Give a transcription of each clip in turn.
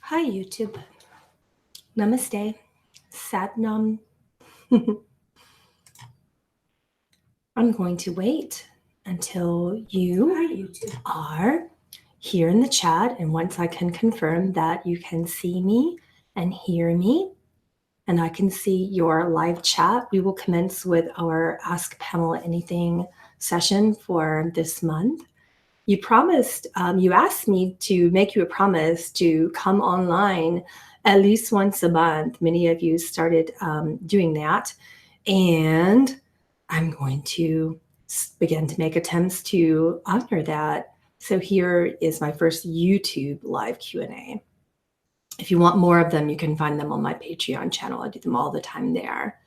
Hi, YouTube. Namaste. Satnam. I'm going to wait until you are here in the chat. And once I can confirm that you can see me and hear me, and I can see your live chat, we will commence with our Ask Pamela Anything session for this month. You promised, you asked me to make you a promise to come online at least once a month. Many of you started doing that. And I'm going to begin to make attempts to honor that. So here is my first YouTube live Q&A. If you want more of them, you can find them on my Patreon channel. I do them all the time there.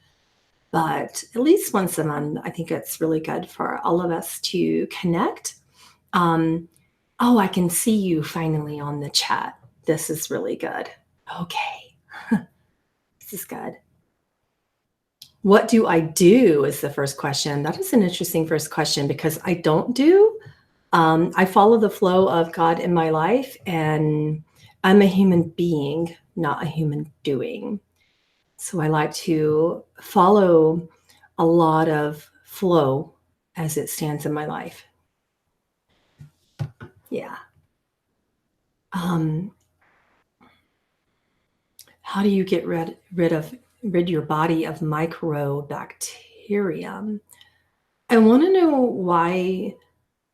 But at least once a month, I think it's really good for all of us to connect. Oh, I can see you finally on the chat. This is really good. Okay. This is good. What do I do is the first question. That is an interesting first question because I don't do. I follow the flow of God in my life, and I'm a human being, not a human doing. So I like to follow a lot of flow as it stands in my life. Yeah. How do you get rid your body of microbacterium? I want to know why.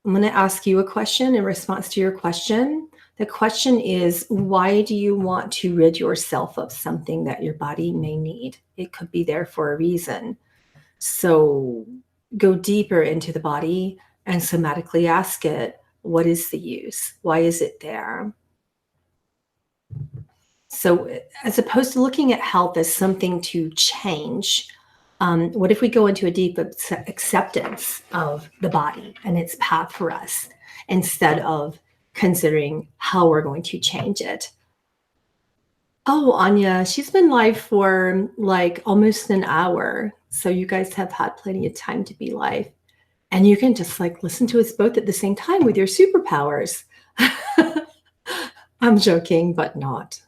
I'm going to ask you a question in response to your question. The question is, why do you want to rid yourself of something that your body may need? It could be there for a reason. So go deeper into the body and somatically ask it, what is the use? Why is it there? So as opposed to looking at health as something to change, what if we go into a deep acceptance of the body and its path for us instead of considering how we're going to change it? Oh, Anya, she's been live for like almost an hour. So you guys have had plenty of time to be live. And you can just like listen to us both at the same time with your superpowers. I'm joking, but not.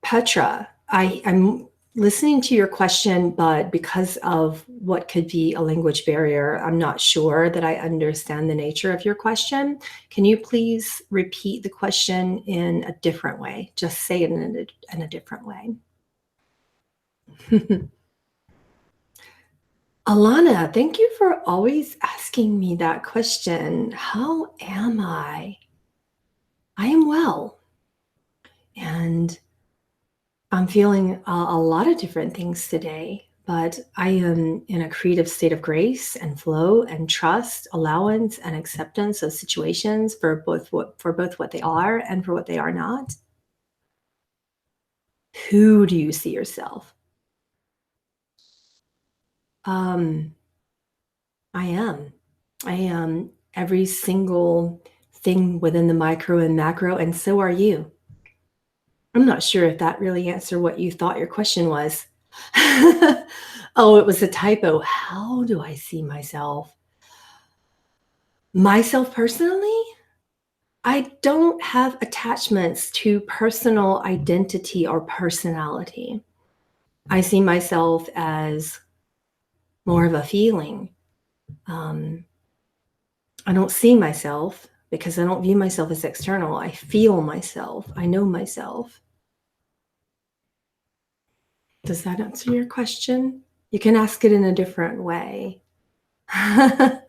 Petra, I'm listening to your question, but because of what could be a language barrier, I'm not sure that I understand the nature of your question. Can you please repeat the question in a different way? Just say it in a different way. Alana, thank you for always asking me that question. How am I? I am well. And I'm feeling a lot of different things today, but I am in a creative state of grace and flow and trust, allowance and acceptance of situations for both what they are and for what they are not. Who do you see yourself? I am every single thing within the micro and macro, and so are you. I'm not sure if that really answered what you thought your question was. Oh, it was a typo. How do I see myself? Myself personally, I don't have attachments to personal identity or personality. I see myself as more of a feeling. I don't see myself because I don't view myself as external. I feel myself. I know myself. Does that answer your question? You can ask it in a different way. Oh,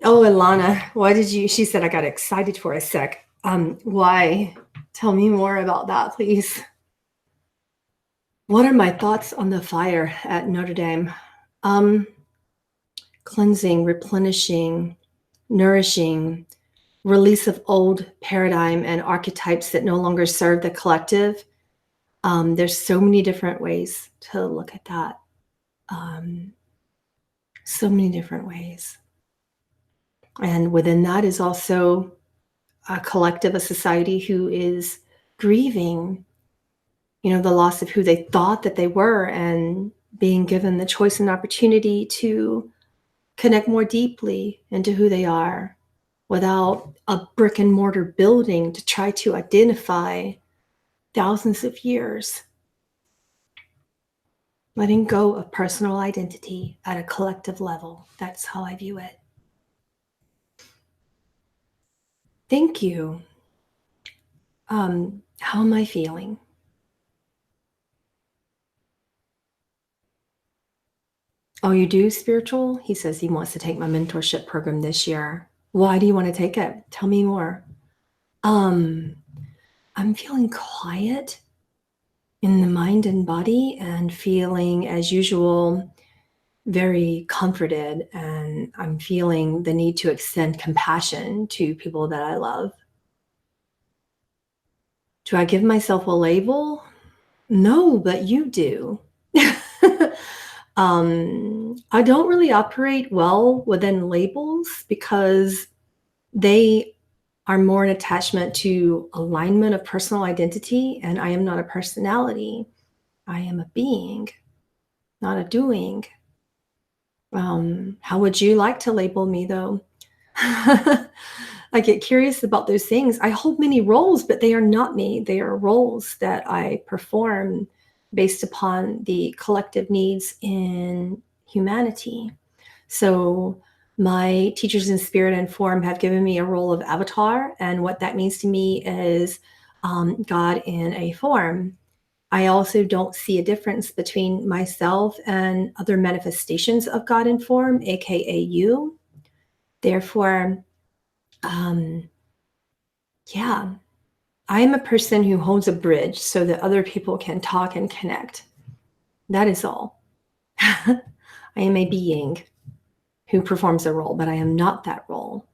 Ilana, why did you? She said I got excited for a sec. Why? Tell me more about that, please. What are my thoughts on the fire at Notre Dame? Cleansing, replenishing, nourishing, release of old paradigm and archetypes that no longer serve the collective. There's so many different ways to look at that. So many different ways. And within that is also a collective, a society who is grieving, the loss of who they thought that they were and being given the choice and opportunity to connect more deeply into who they are without a brick and mortar building to try to identify thousands of years. Letting go of personal identity at a collective level. That's how I view it. Thank you. How am I feeling? Oh, you do spiritual? He says he wants to take my mentorship program this year. Why do you want to take it? Tell me more. I'm feeling quiet in the mind and body and feeling, as usual, very comforted. And I'm feeling the need to extend compassion to people that I love. Do I give myself a label? No, but you do. I don't really operate well within labels because they are more an attachment to alignment of personal identity, and I am not a personality. I am a being, not a doing. How would you like to label me, though? I get curious about those things. I hold many roles, but they are not me. They are roles that I perform based upon the collective needs in humanity. So my teachers in spirit and form have given me a role of avatar. And what that means to me is God in a form. I also don't see a difference between myself and other manifestations of God in form, aka you. Therefore, yeah, I am a person who holds a bridge so that other people can talk and connect. That is all. I am a being who performs a role, but I am not that role.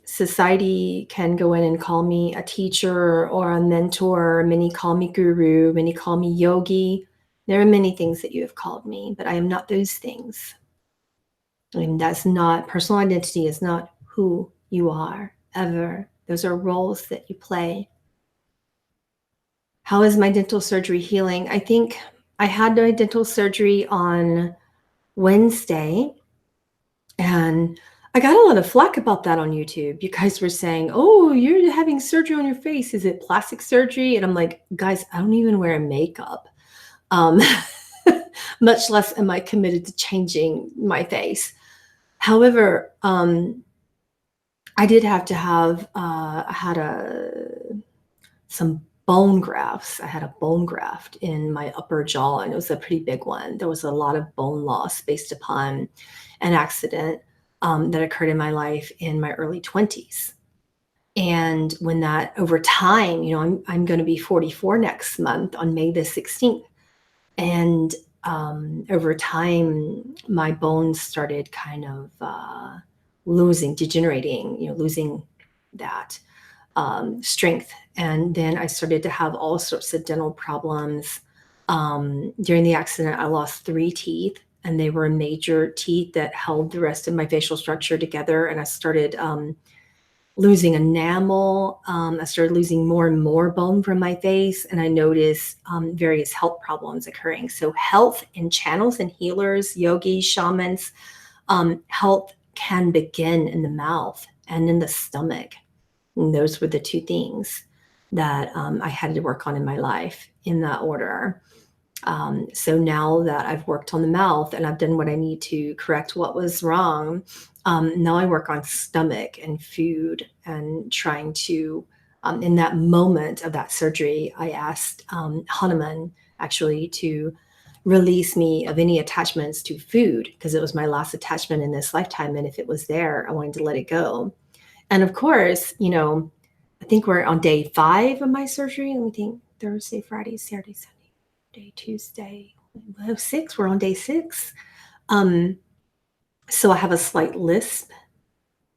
Society can go in and call me a teacher or a mentor. Many call me guru. Many call me yogi. There are many things that you have called me, but I am not those things. I mean, that's not, personal identity is not who you are ever. Those are roles that you play. How is my dental surgery healing? I think I had my dental surgery on Wednesday, and I got a lot of flack about that on YouTube. You guys were saying, oh, you're having surgery on your face. Is it plastic surgery? And I'm like, guys, I don't even wear makeup. Much less am I committed to changing my face. However, I did have to have, I had some bone grafts. I had a bone graft in my upper jaw, and it was a pretty big one. There was a lot of bone loss based upon an accident that occurred in my life in my early 20s. And when that, over time, you know, I'm going to be 44 next month on May the 16th. And over time, my bones started kind of degenerating, you know, losing that strength. And then I started to have all sorts of dental problems. During the accident, I lost 3 teeth, and they were major teeth that held the rest of my facial structure together. And I started losing enamel. I started losing more and more bone from my face, and I noticed various health problems occurring. So health and channels and healers, yogis, shamans, health can begin in the mouth and in the stomach. And those were the 2 things that I had to work on in my life in that order. So now that I've worked on the mouth and I've done what I need to correct what was wrong, now I work on stomach and food and trying to, in that moment of that surgery, I asked Hanuman actually to release me of any attachments to food, because it was my last attachment in this lifetime. And if it was there, I wanted to let it go. And of course, you know, I think we're on day 5 of my surgery. Let me think. Thursday, Friday, Saturday, Sunday, day Tuesday. 6. We're on day 6. So I have a slight lisp,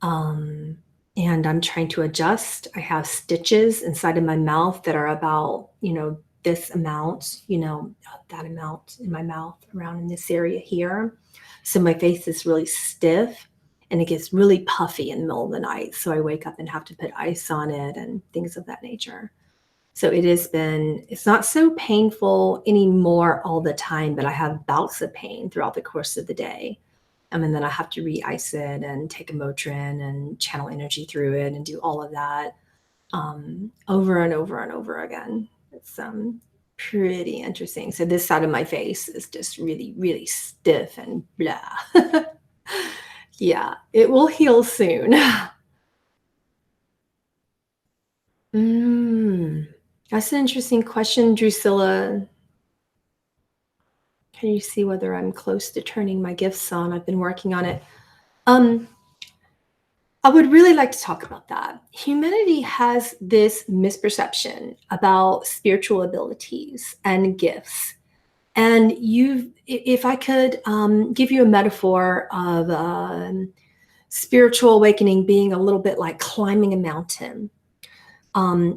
and I'm trying to adjust. I have stitches inside of my mouth that are about, you know, this amount, you know, that amount in my mouth, around in this area here. So my face is really stiff, and it gets really puffy in the middle of the night. So I wake up and have to put ice on it and things of that nature. So it's not so painful anymore all the time, but I have bouts of pain throughout the course of the day. And then I have to re-ice it and take a Motrin and channel energy through it and do all of that over and over and over again. It's pretty interesting. So this side of my face is just really, really stiff and blah. Yeah, it will heal soon. That's an interesting question, Drusilla. Can you see whether I'm close to turning my gifts on? I've been working on it. I would really like to talk about that. Humanity has this misperception about spiritual abilities and gifts. And if I could give you a metaphor of spiritual awakening being a little bit like climbing a mountain.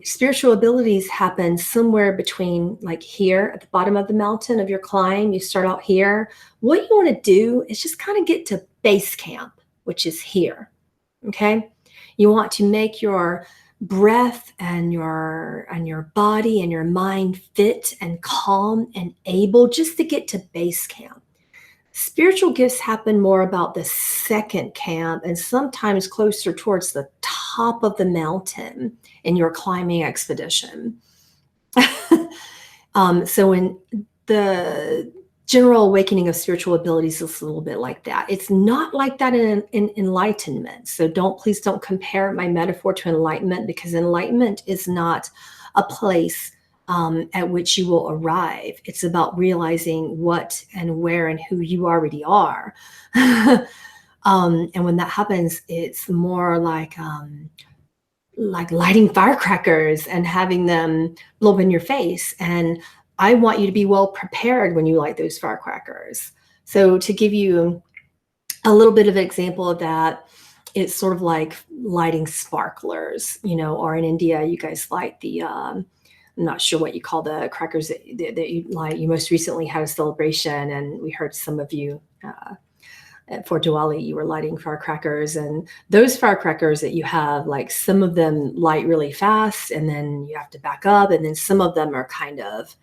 Spiritual abilities happen somewhere between like here at the bottom of the mountain of your climb. You start out here. What you want to do is just kind of get to base camp, which is here. Okay. You want to make your breath and your body and your mind fit and calm and able just to get to base camp. Spiritual gifts happen more about the second camp and sometimes closer towards the top of the mountain in your climbing expedition. So in the general awakening of spiritual abilities is a little bit like that. It's not like that in enlightenment. So please don't compare my metaphor to enlightenment, because enlightenment is not a place at which you will arrive. It's about realizing what and where and who you already are. And when that happens, it's more like lighting firecrackers and having them blow up in your face. And I want you to be well prepared when you light those firecrackers. So to give you a little bit of an example of that, it's sort of like lighting sparklers, or in India, you guys light the, I'm not sure what you call the crackers that you light. You most recently had a celebration, and we heard some of you for Diwali, you were lighting firecrackers, and those firecrackers that you have, like some of them light really fast and then you have to back up. And then some of them are kind of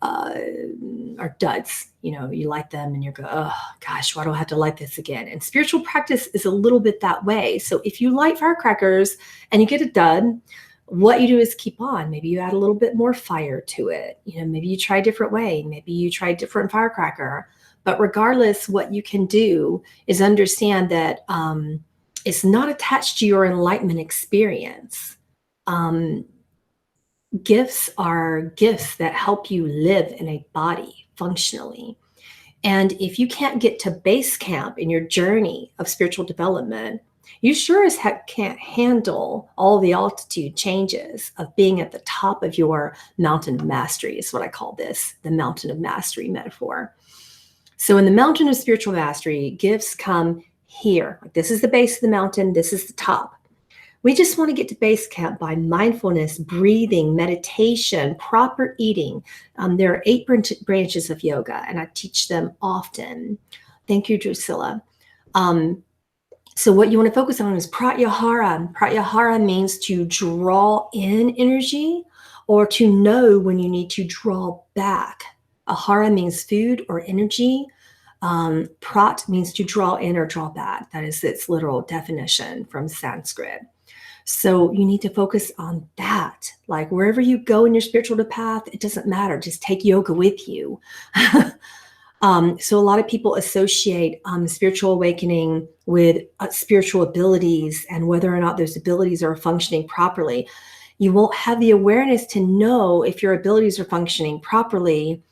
are duds. You light them and you go, oh gosh, why do I have to light this again? And spiritual practice is a little bit that way. So if you light firecrackers and you get a dud, what you do is keep on. Maybe you add a little bit more fire to it. Maybe you try a different way. Maybe you try a different firecracker. But regardless, what you can do is understand that it's not attached to your enlightenment experience. Gifts are gifts that help you live in a body functionally. And if you can't get to base camp in your journey of spiritual development, you sure as heck can't handle all the altitude changes of being at the top of your mountain of mastery, is what I call this, the mountain of mastery metaphor. So in the mountain of spiritual mastery, gifts come here. Like this is the base of the mountain. This is the top. We just want to get to base camp by mindfulness, breathing, meditation, proper eating. There are 8 branches of yoga, and I teach them often. Thank you, Drusilla. So what you want to focus on is pratyahara. Pratyahara means to draw in energy or to know when you need to draw back. Ahara means food or energy. Prat means to draw in or draw back. That is its literal definition from Sanskrit. So you need to focus on that. Like wherever you go in your spiritual path, it doesn't matter. Just take yoga with you. So a lot of people associate spiritual awakening with spiritual abilities and whether or not those abilities are functioning properly. You won't have the awareness to know if your abilities are functioning properly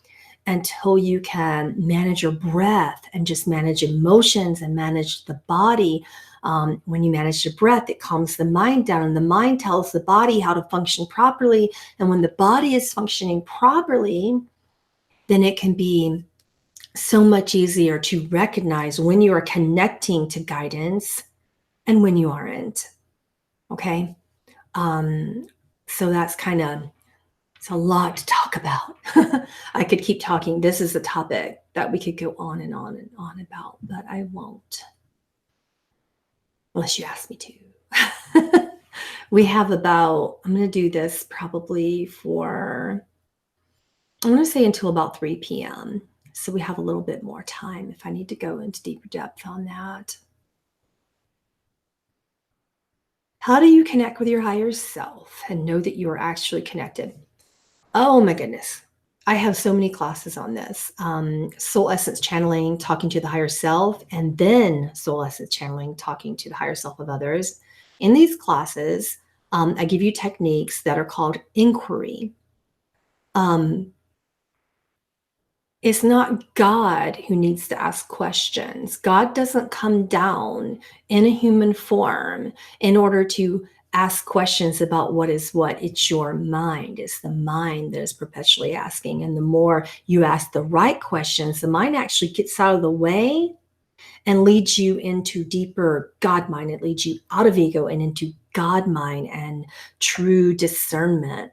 until you can manage your breath and just manage emotions and manage the body. When you manage your breath, it calms the mind down, and the mind tells the body how to function properly. And when the body is functioning properly, then it can be so much easier to recognize when you are connecting to guidance and when you aren't. Okay. So that's it's a lot to talk about. I could keep talking. This is a topic that we could go on and on and on about, but I won't. Unless you ask me to. We have I'm going to do this probably for, I'm going to say until about 3 p.m. So we have a little bit more time if I need to go into deeper depth on that. How do you connect with your higher self and know that you are actually connected? Oh my goodness. I have so many classes on this. Soul essence channeling, talking to the higher self, and then soul essence channeling, talking to the higher self of others. In these classes, I give you techniques that are called inquiry. It's not God who needs to ask questions. God doesn't come down in a human form in order to ask questions about what is what. It's your mind. It's the mind that is perpetually asking. And the more you ask the right questions, the mind actually gets out of the way and leads you into deeper God mind. It leads you out of ego and into God mind and true discernment.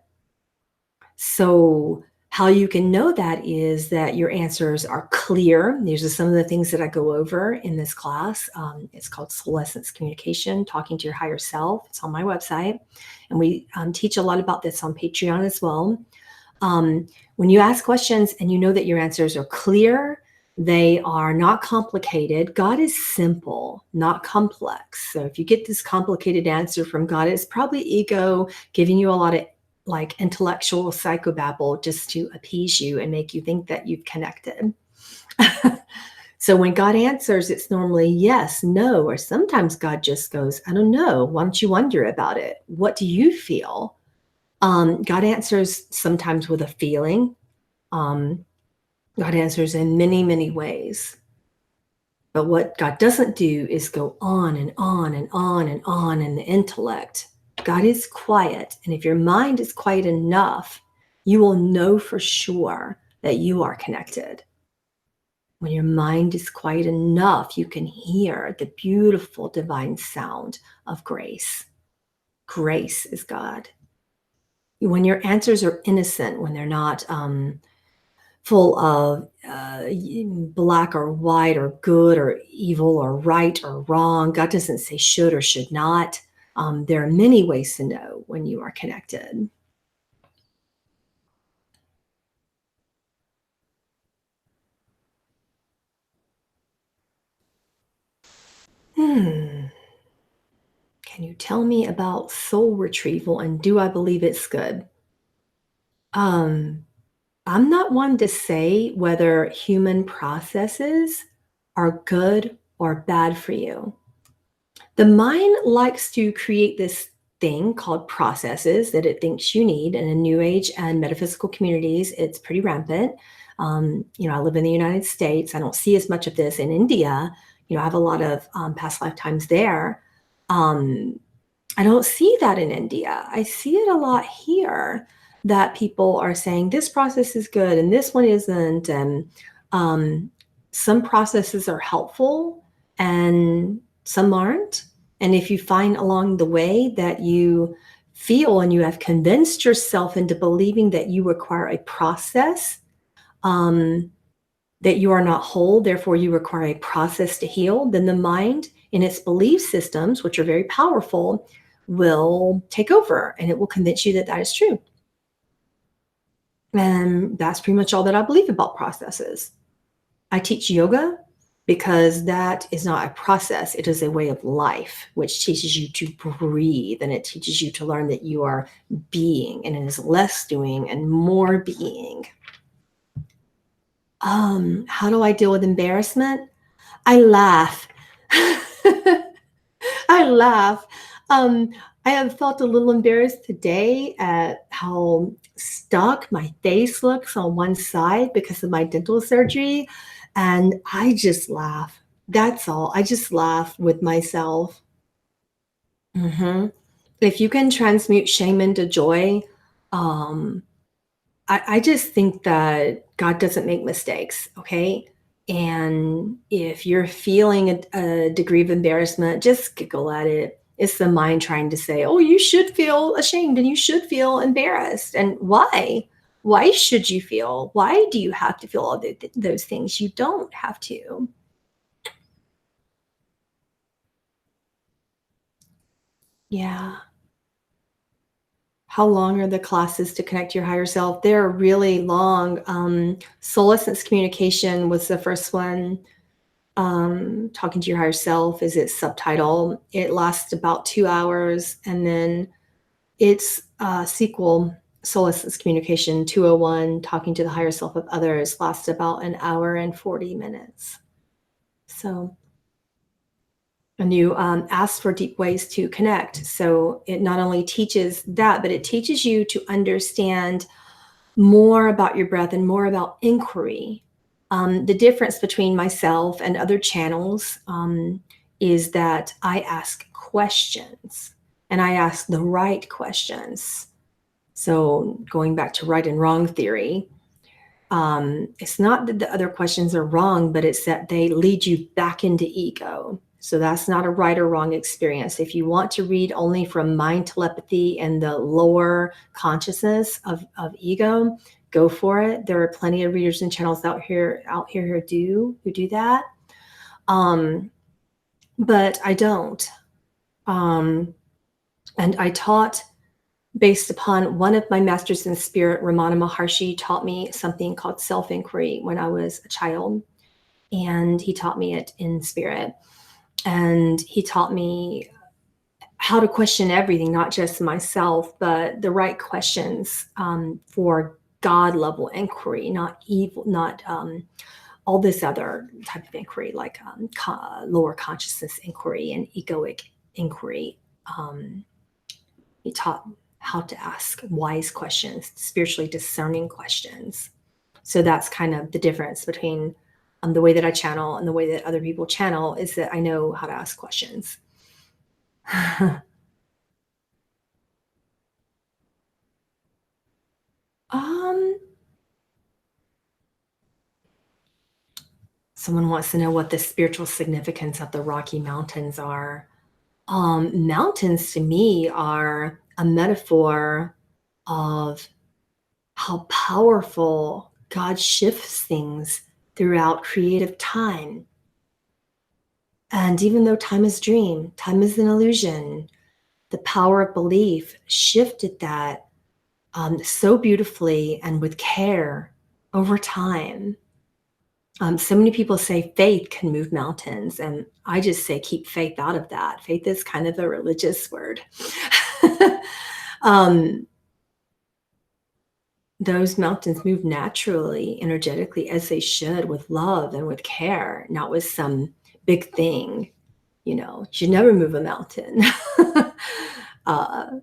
So how you can know that is that your answers are clear. These are some of the things that I go over in this class. It's called Soul Essence Communication, Talking to Your Higher Self. It's on my website. And we teach a lot about this on Patreon as well. When you ask questions and you know that your answers are clear, they are not complicated. God is simple, not complex. So if you get this complicated answer from God, it's probably ego giving you a lot of like intellectual psychobabble just to appease you and make you think that you've connected. So when God answers, it's normally yes, no, or sometimes God just goes, I don't know. Why don't you wonder about it? What do you feel? God answers sometimes with a feeling. God answers in many, many ways. But what God doesn't do is go on and on and on and on in the intellect. God is quiet. And if your mind is quiet enough, you will know for sure that you are connected. When your mind is quiet enough, you can hear the beautiful divine sound of grace. Grace is God. When your answers are innocent, when they're not full of black or white or good or evil or right or wrong. God doesn't say should or should not. There are many ways to know when you are connected. Can you tell me about soul retrieval and do I believe it's good? I'm not one to say whether human processes are good or bad for you. The mind likes to create this thing called processes that it thinks you need. And in New Age and metaphysical communities, it's pretty rampant. I live in the United States. I don't see as much of this in India. I have a lot of past lifetimes there. I don't see that in India. I see it a lot here that people are saying this process is good and this one isn't. And some processes are helpful and some aren't. And if you find along the way that you feel and you have convinced yourself into believing that you require a process, that you are not whole, therefore you require a process to heal, then the mind in its belief systems, which are very powerful, will take over and it will convince you that that is true. And that's pretty much all that I believe about processes. I teach yoga because that is not a process. It is a way of life, which teaches you to breathe and it teaches you to learn that you are being, and it is less doing and more being. How do I deal with embarrassment? I laugh. I laugh. I have felt a little embarrassed today at how stuck my face looks on one side because of my dental surgery. And I just laugh. That's all. I just laugh with myself. If you can transmute shame into joy, um, I just think that God doesn't make mistakes, okay? And if you're feeling a degree of embarrassment, just giggle at it. It's the mind trying to say, oh, you should feel ashamed and you should feel embarrassed. And why? Why should you feel? Why do you have to feel all those things? You don't have to. Yeah. How long are the classes to connect to your higher self? They're really long. Soul Essence Communication was the first one. Talking to your higher self is its subtitle. It lasts about 2 hours, and then its sequel, Soul Essence Communication 201, Talking to the Higher Self of Others, lasts about an hour and 40 minutes. So, and you ask for deep ways to connect. So it not only teaches that, but it teaches you to understand more about your breath and more about inquiry. The difference between myself and other channels is that I ask questions, and I ask the right questions. So going back to right and wrong theory, it's not that the other questions are wrong, but it's that they lead you back into ego. So that's not a right or wrong experience. If you want to read only from mind telepathy and the lower consciousness of ego, go for it. There are plenty of readers and channels out here who do that. But I don't. And I taught based upon one of my masters in spirit. Ramana Maharshi taught me something called self-inquiry when I was a child. And he taught me it in spirit. And he taught me how to question everything, not just myself, but the right questions for God level inquiry, not evil, not all this other type of inquiry, like lower consciousness inquiry and egoic inquiry. He taught how to ask wise questions, spiritually discerning questions. So that's kind of the difference between the way that I channel and the way that other people channel, is that I know how to ask questions. Someone wants to know what the spiritual significance of the Rocky Mountains are. Mountains to me are a metaphor of how powerful God shifts things throughout creative time. And even though time is dream, time is an illusion, the power of belief shifted that so beautifully and with care over time. So many people say faith can move mountains, and I just say keep faith out of that. Faith is kind of a religious word. Those mountains move naturally, energetically, as they should, with love and with care, not with some big thing. You should never move a mountain. God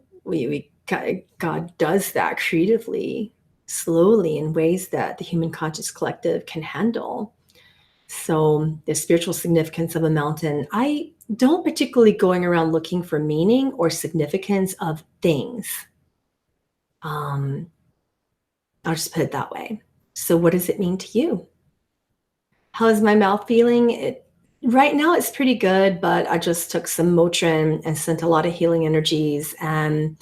does that creatively, slowly, in ways that the human conscious collective can handle. So the spiritual significance of a mountain, I don't particularly going around looking for meaning or significance of things. I'll just put it that way. So what does it mean to you? How is my mouth feeling? Right now it's pretty good, but I just took some Motrin and sent a lot of healing energies and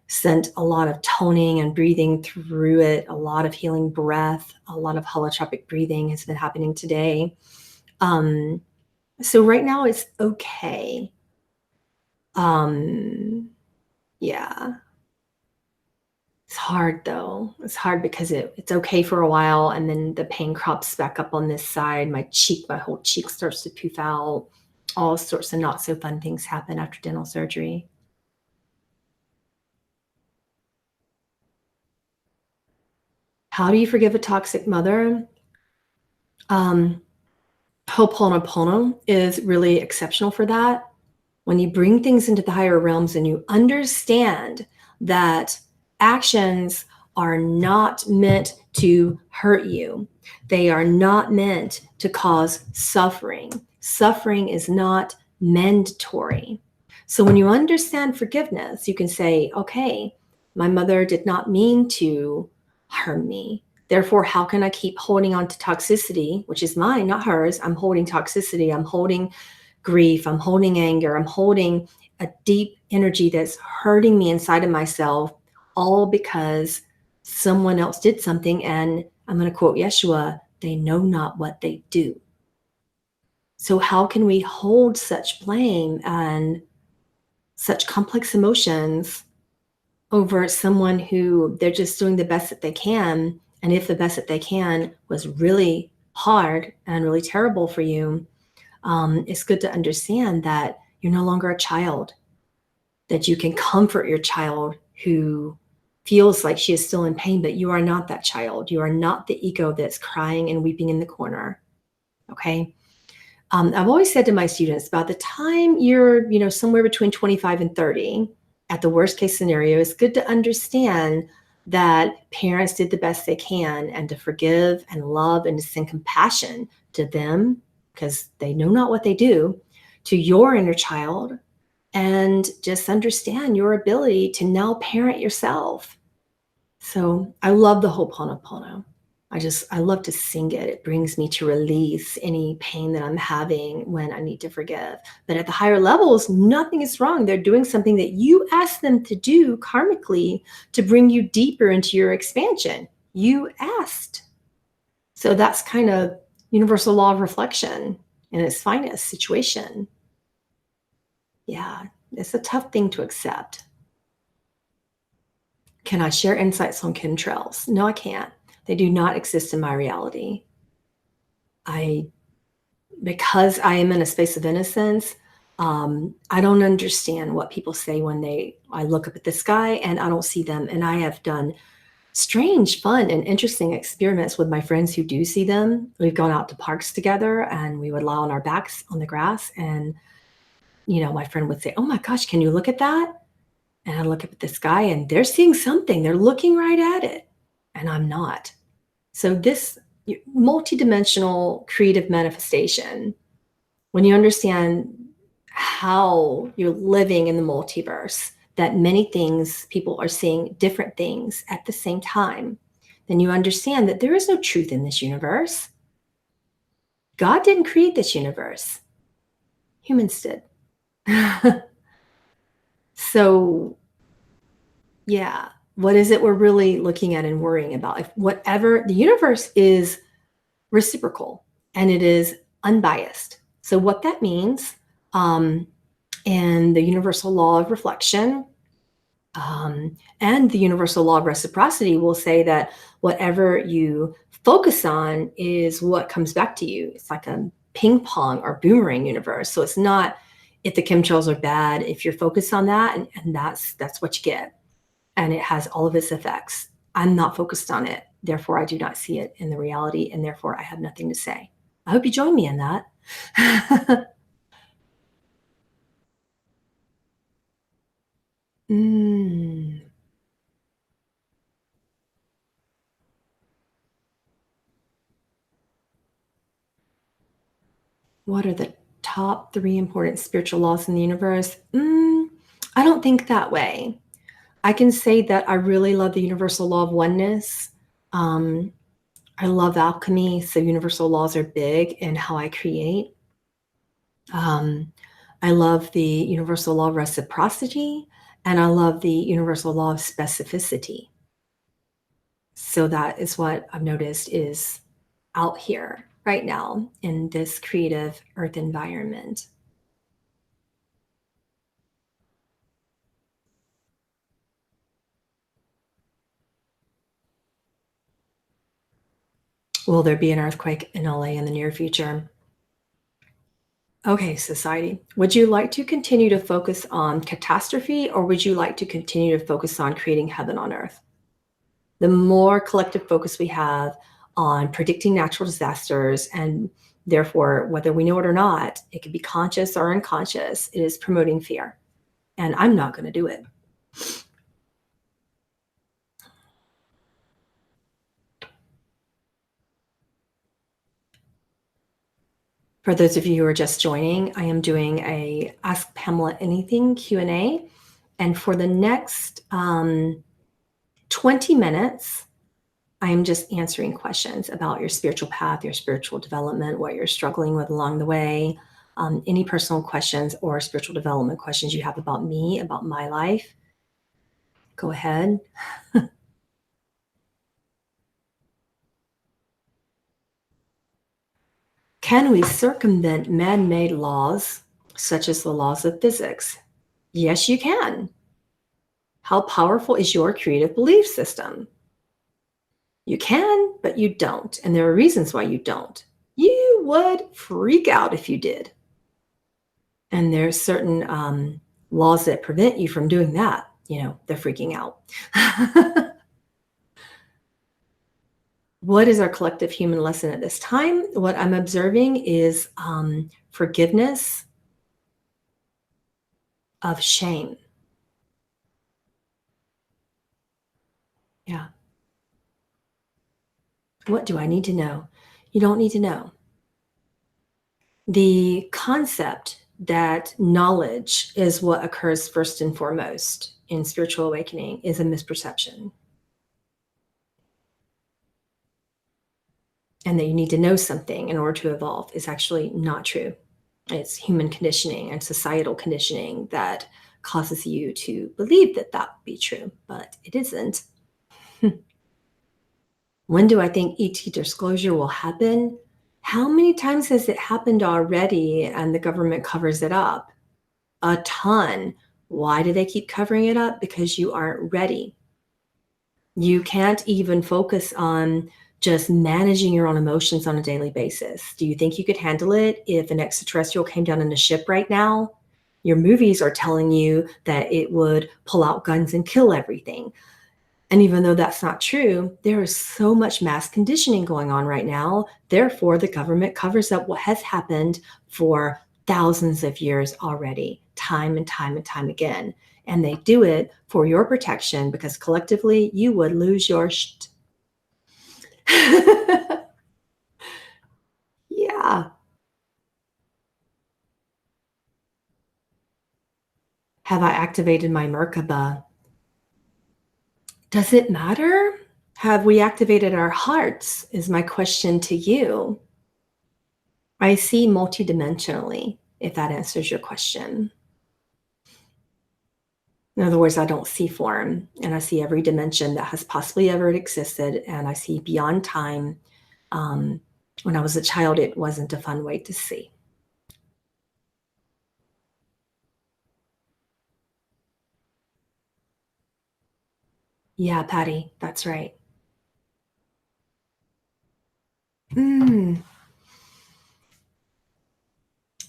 sent a lot of toning and breathing through it, a lot of healing breath, a lot of holotropic breathing has been happening today. So right now it's okay. Yeah. It's hard though. It's hard because it's okay for a while, and then the pain crops back up on this side. My whole cheek starts to poof out. All sorts of not so fun things happen after dental surgery. How do you forgive a toxic mother? Ho'oponopono is really exceptional for that. When you bring things into the higher realms and you understand that actions are not meant to hurt you, they are not meant to cause suffering. Suffering is not mandatory. So when you understand forgiveness, you can say, okay, my mother did not mean to harm me. Therefore, how can I keep holding on to toxicity, which is mine, not hers? I'm holding toxicity. I'm holding grief. I'm holding anger. I'm holding a deep energy that's hurting me inside of myself, all because someone else did something. And I'm going to quote Yeshua, they know not what they do. So how can we hold such blame and such complex emotions over someone who they're just doing the best that they can. And if the best that they can was really hard and really terrible for you, it's good to understand that you're no longer a child, that you can comfort your child who feels like she is still in pain, but you are not that child. You are not the ego that's crying and weeping in the corner. Okay. I've always said to my students, about the time you're, somewhere between 25 and 30, at the worst case scenario, it's good to understand that parents did the best they can, and to forgive and love and to send compassion to them, because they know not what they do, to your inner child, and just understand your ability to now parent yourself. So I love the Ho'oponopono. I love to sing it. It brings me to release any pain that I'm having when I need to forgive. But at the higher levels, nothing is wrong. They're doing something that you asked them to do karmically to bring you deeper into your expansion. You asked. So that's kind of universal law of reflection in its finest situation. Yeah, it's a tough thing to accept. Can I share insights on chemtrails? No, I can't. They do not exist in my reality. Because I am in a space of innocence, I don't understand what people say when I look up at the sky and I don't see them. And I have done strange, fun, and interesting experiments with my friends who do see them. We've gone out to parks together and we would lie on our backs on the grass, and my friend would say, "Oh my gosh, can you look at that?" And I look up at the sky and they're seeing something. They're looking right at it. And I'm not. So this multidimensional creative manifestation, when you understand how you're living in the multiverse, that many things, people are seeing different things at the same time, then you understand that there is no truth in this universe. God didn't create this universe. Humans did. So, yeah, what is it we're really looking at and worrying about? If whatever the universe is reciprocal and it is unbiased. So what that means, in the universal law of reflection, and the universal law of reciprocity will say that whatever you focus on is what comes back to you. It's like a ping pong or boomerang universe. So it's not if the chemtrails are bad, if you're focused on that, and that's what you get. And it has all of its effects. I'm not focused on it. Therefore, I do not see it in the reality, and therefore I have nothing to say. I hope you join me in that. What are the top 3 important spiritual laws in the universe? I don't think that way. I can say that I really love the universal law of oneness. I love alchemy, so universal laws are big in how I create. I love the universal law of reciprocity, and I love the universal law of specificity. So that is what I've noticed is out here right now in this creative earth environment. Will there be an earthquake in LA in the near future? Okay, society. Would you like to continue to focus on catastrophe, or would you like to continue to focus on creating heaven on earth? The more collective focus we have on predicting natural disasters, and therefore, whether we know it or not, it could be conscious or unconscious, it is promoting fear. And I'm not going to do it. For those of you who are just joining, I am doing a Ask Pamela Anything Q&A. And for the next 20 minutes, I am just answering questions about your spiritual path, your spiritual development, what you're struggling with along the way, any personal questions or spiritual development questions you have about me, about my life. Go ahead. Can we circumvent man-made laws, such as the laws of physics? Yes, you can. How powerful is your creative belief system? You can, but you don't. And there are reasons why you don't. You would freak out if you did. And there's certain laws that prevent you from doing that. The freaking out. What is our collective human lesson at this time? What I'm observing is forgiveness of shame. Yeah. What do I need to know? You don't need to know. The concept that knowledge is what occurs first and foremost in spiritual awakening is a misperception. And that you need to know something in order to evolve is actually not true. It's human conditioning and societal conditioning that causes you to believe that that would be true, but it isn't. When do I think ET disclosure will happen? How many times has it happened already and the government covers it up? A ton. Why do they keep covering it up? Because you aren't ready. You can't even focus on just managing your own emotions on a daily basis. Do you think you could handle it if an extraterrestrial came down in a ship right now? Your movies are telling you that it would pull out guns and kill everything. And even though that's not true, there is so much mass conditioning going on right now. Therefore, the government covers up what has happened for thousands of years already, time and time and time again. And they do it for your protection because collectively you would lose your Yeah. Have I activated my Merkaba? Does it matter? Have we activated our hearts? Is my question to you. I see multidimensionally, if that answers your question. In other words, I don't see form, and I see every dimension that has possibly ever existed, and I see beyond time. When I was a child, it wasn't a fun way to see. Yeah, Patty, that's right.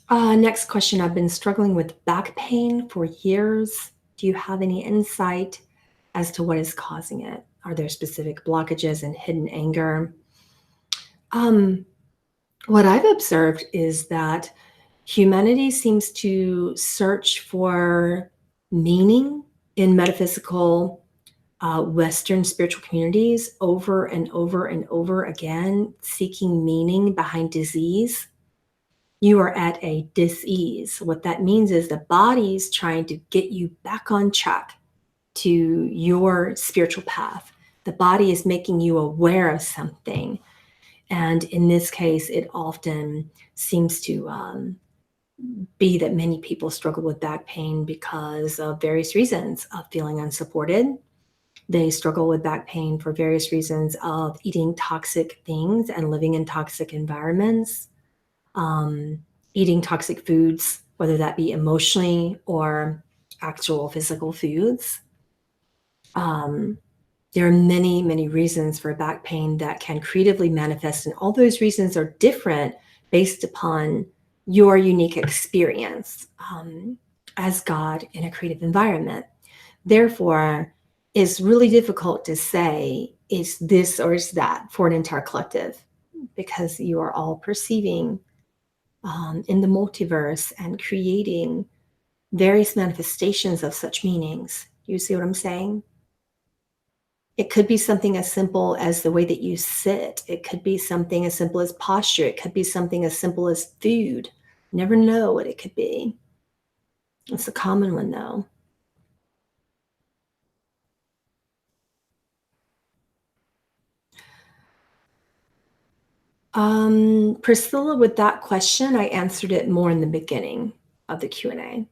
Next question. I've been struggling with back pain for years. Do you have any insight as to what is causing it? Are there specific blockages and hidden anger? What I've observed is that humanity seems to search for meaning in metaphysical Western spiritual communities over and over and over again, seeking meaning behind disease. You are at a dis-ease. What that means is the body's trying to get you back on track to your spiritual path. The body is making you aware of something. And in this case, it often seems to be that many people struggle with back pain because of various reasons of feeling unsupported. They struggle with back pain for various reasons of eating toxic things and living in toxic environments, eating toxic foods, whether that be emotionally or actual physical foods. There are many, many reasons for back pain that can creatively manifest, and all those reasons are different based upon your unique experience as God in a creative environment. Therefore, it's really difficult to say it's this or it's that for an entire collective because you are all perceiving in the multiverse and creating various manifestations of such meanings. You see what I'm saying? It could be something as simple as the way that you sit. It could be something as simple as posture. It could be something as simple as food. You never know what it could be. It's a common one, though. Priscilla, with that question, I answered it more in the beginning of the Q&A.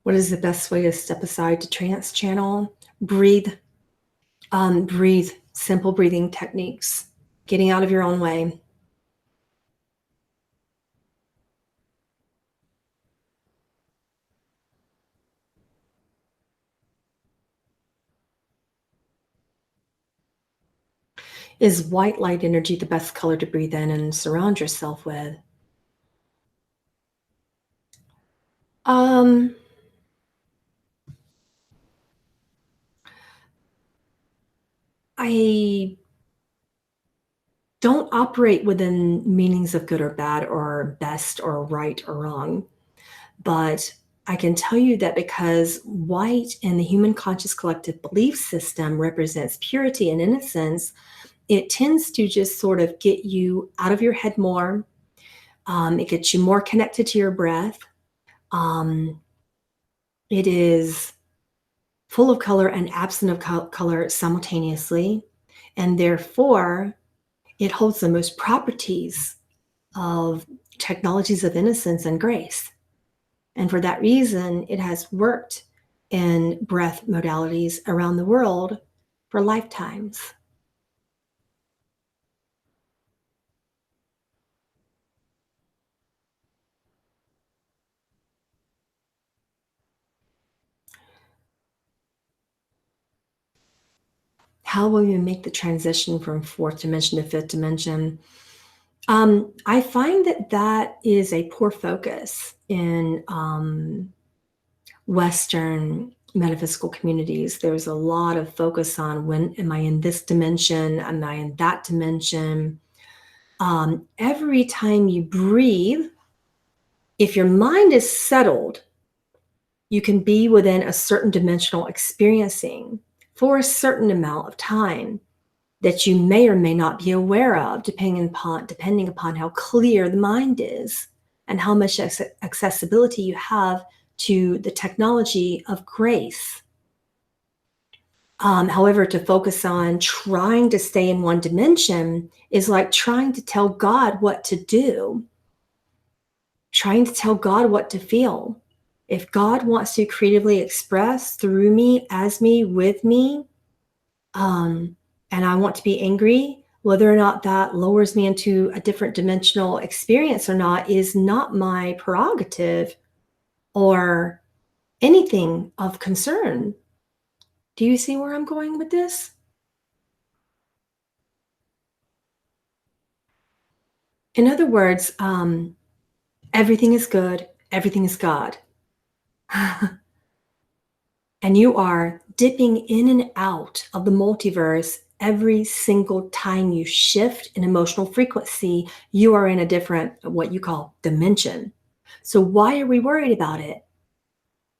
What is the best way to step aside to trance channel? Breathe. Breathe. Simple breathing techniques. Getting out of your own way. Is white light energy the best color to breathe in and surround yourself with? Um, I don't operate within meanings of good or bad or best or right or wrong, but I can tell you that because white in the human conscious collective belief system represents purity and innocence, it tends to just sort of get you out of your head more. It gets you more connected to your breath. Um, it is full of color and absent of color simultaneously. And therefore, it holds the most properties of technologies of innocence and grace. And for that reason, it has worked in breath modalities around the world for lifetimes. How will you make the transition from fourth dimension to fifth dimension? I find that that is a poor focus in Western metaphysical communities. There's a lot of focus on when am I in this dimension? Am I in that dimension? Every time you breathe, if your mind is settled, you can be within a certain dimensional experiencing for a certain amount of time that you may or may not be aware of, depending upon how clear the mind is and how much accessibility you have to the technology of grace. However, to focus on trying to stay in one dimension is like trying to tell God what to do, trying to tell God what to feel. If God wants to creatively express through me, as me, with me, and I want to be angry, whether or not that lowers me into a different dimensional experience or not is not my prerogative or anything of concern. Do you see where I'm going with this? In other words, everything is good, everything is God. And you are dipping in and out of the multiverse every single time you shift an emotional frequency. You are in a different, what you call, dimension. So why are we worried about it?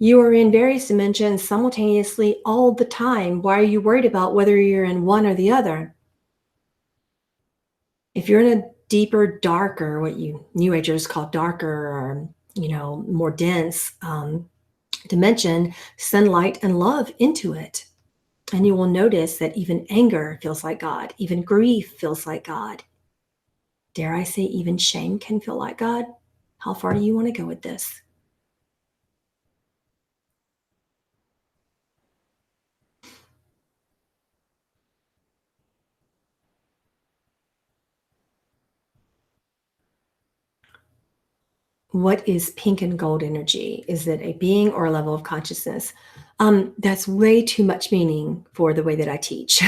You are in various dimensions simultaneously all the time. Why are you worried about whether you're in one or the other? If you're in a deeper, darker, what you New Agers call darker or, more dense dimension, send light and love into it. And you will notice that even anger feels like God, even grief feels like God. Dare I say, even shame can feel like God? How far do you want to go with this? What is pink and gold energy? Is it a being or a level of consciousness? That's way too much meaning for the way that I teach.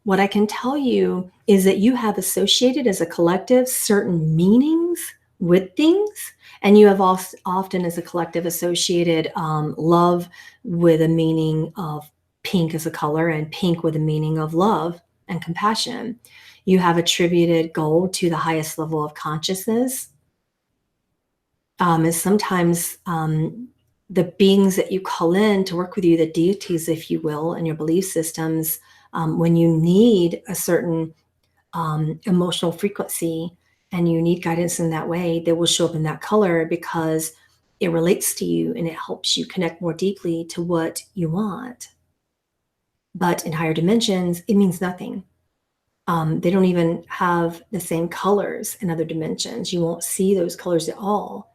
What I can tell you is that you have associated as a collective certain meanings with things, and you have often as a collective associated love with a meaning of pink as a color and pink with a meaning of love and compassion. You have attributed gold to the highest level of consciousness. Is sometimes the beings that you call in to work with you, the deities, if you will, and your belief systems, when you need a certain emotional frequency and you need guidance in that way, they will show up in that color because it relates to you and it helps you connect more deeply to what you want. But in higher dimensions, it means nothing. They don't even have the same colors in other dimensions. You won't see those colors at all.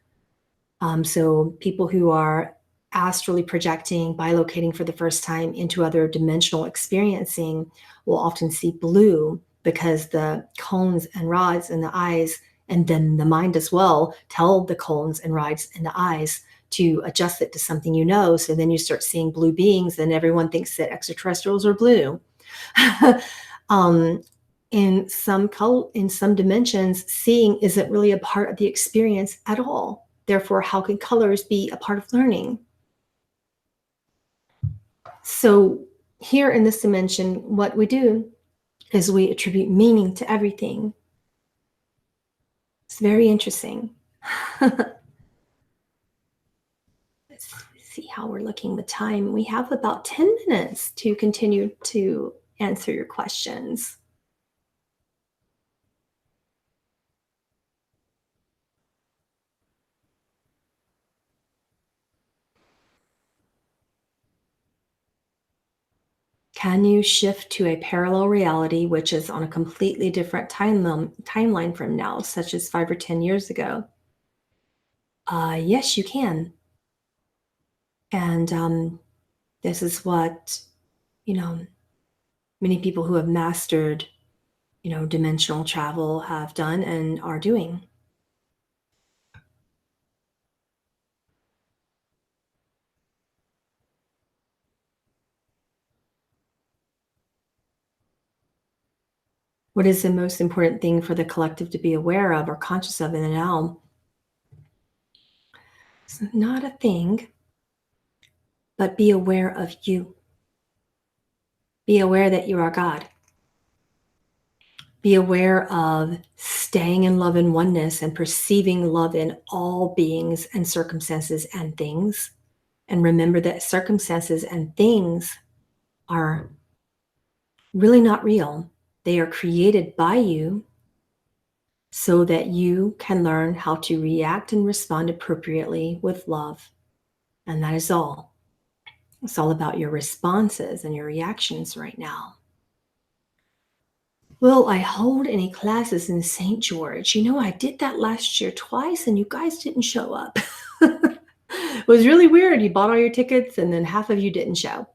So people who are astrally projecting, bilocating for the first time into other dimensional experiencing will often see blue because the cones and rods in the eyes, and then the mind as well, tell the cones and rods in the eyes to adjust it to something you know. So then you start seeing blue beings and everyone thinks that extraterrestrials are blue. In some dimensions, seeing isn't really a part of the experience at all. Therefore, how can colors be a part of learning? So here in this dimension, what we do is we attribute meaning to everything. It's very interesting. Let's see how we're looking with time. We have about 10 minutes to continue to answer your questions. Can you shift to a parallel reality, which is on a completely different timeline from now, such as 5 or 10 years ago? Yes, you can. And this is what, many people who have mastered, dimensional travel have done and are doing. What is the most important thing for the collective to be aware of or conscious of in the now? It's not a thing, but be aware of you. Be aware that you are God. Be aware of staying in love and oneness and perceiving love in all beings and circumstances and things. And remember that circumstances and things are really not real. They are created by you so that you can learn how to react and respond appropriately with love. And that is all. It's all about your responses and your reactions right now. Will I hold any classes in St. George? I did that last year twice and you guys didn't show up. It was really weird. You bought all your tickets and then half of you didn't show.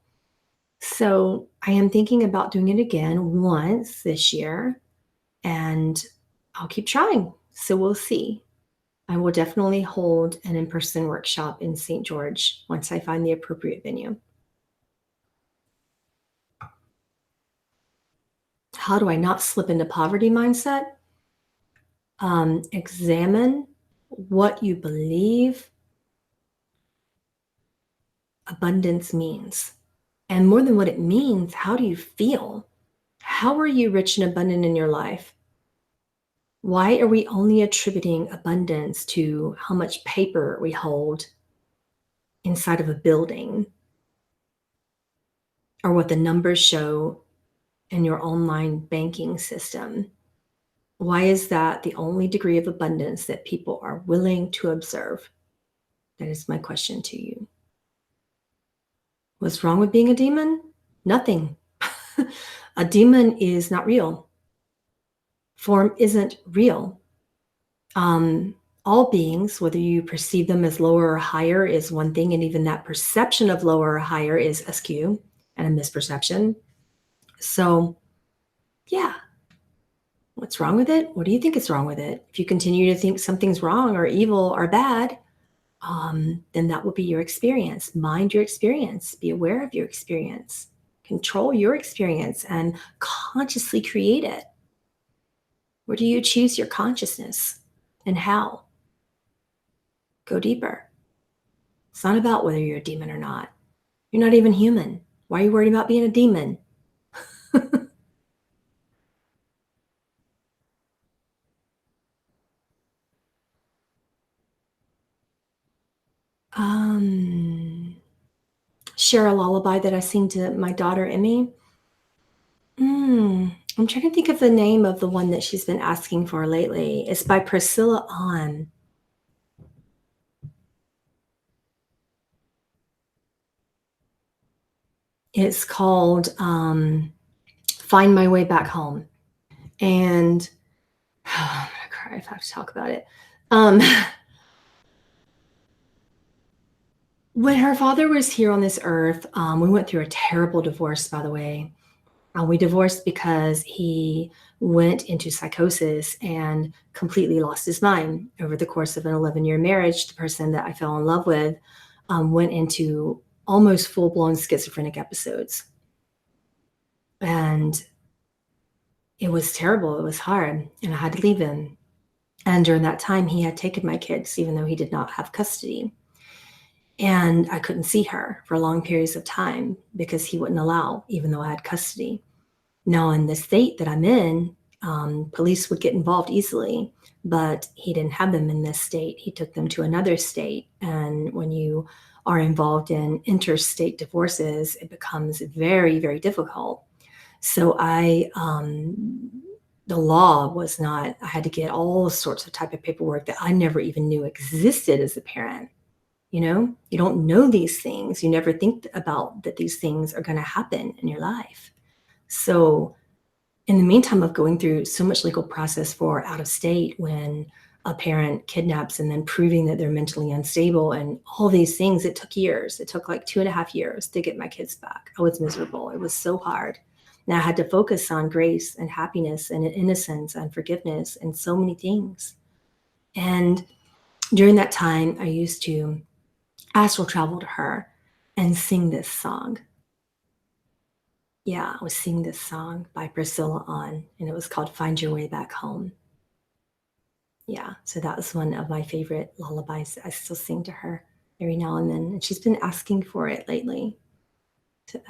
So I am thinking about doing it again once this year, and I'll keep trying. So we'll see. I will definitely hold an in-person workshop in St. George once I find the appropriate venue. How do I not slip into poverty mindset? Examine what you believe abundance means. And more than what it means, how do you feel? How are you rich and abundant in your life? Why are we only attributing abundance to how much paper we hold inside of a building, or what the numbers show in your online banking system? Why is that the only degree of abundance that people are willing to observe? That is my question to you. What's wrong with being a demon? Nothing. A demon is not real. Form isn't real. All beings, whether you perceive them as lower or higher, is one thing, and even that perception of lower or higher is askew and a misperception. So, yeah. What's wrong with it? What do you think is wrong with it? If you continue to think something's wrong or evil or bad, then that will be your experience. Mind your experience. Be aware of your experience. Control your experience and consciously create it. Where do you choose your consciousness and how? Go deeper. It's not about whether you're a demon or not. You're not even human. Why are you worried about being a demon? Share a lullaby that I sing to my daughter, Emmy. I'm trying to think of the name of the one that she's been asking for lately. It's by Priscilla Ahn. It's called Find My Way Back Home. And I'm going to cry if I have to talk about it. When her father was here on this earth, we went through a terrible divorce, by the way. We divorced because he went into psychosis and completely lost his mind. Over the course of an 11-year marriage, the person that I fell in love with went into almost full-blown schizophrenic episodes. And it was terrible. It was hard, and I had to leave him. And during that time, he had taken my kids, even though he did not have custody. And I couldn't see her for long periods of time because he wouldn't allow, even though I had custody. Now, in the state that I'm in, police would get involved easily, but he didn't have them in this state. He took them to another state. And when you are involved in interstate divorces, it becomes very, very difficult. So the law was not, I had to get all sorts of type of paperwork that I never even knew existed as a parent. You don't know these things. You never think about that these things are going to happen in your life. So in the meantime of going through so much legal process for out of state, when a parent kidnaps and then proving that they're mentally unstable and all these things, it took years. It took like 2.5 years to get my kids back. I was miserable. It was so hard. And I had to focus on grace and happiness and innocence and forgiveness and so many things. And during that time, I used to astral travel to her and sing this song. Yeah, I was singing this song by Priscilla Ann, and it was called Find Your Way Back Home. Yeah, so that was one of my favorite lullabies. I still sing to her every now and then, and she's been asking for it lately. So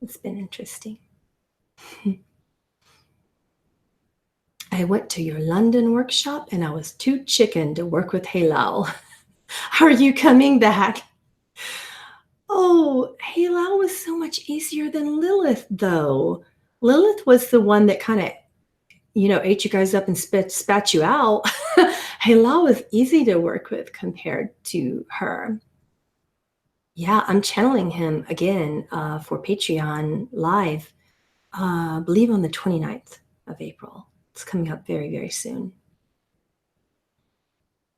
it's been interesting. I went to your London workshop and I was too chicken to work with Halal. Are you coming back? Oh, Halal was so much easier than Lilith, though. Lilith was the one that kind of, ate you guys up and spat you out. Halal was easy to work with compared to her. Yeah, I'm channeling him again for Patreon live, I believe on the 29th of April. It's coming up very, very soon.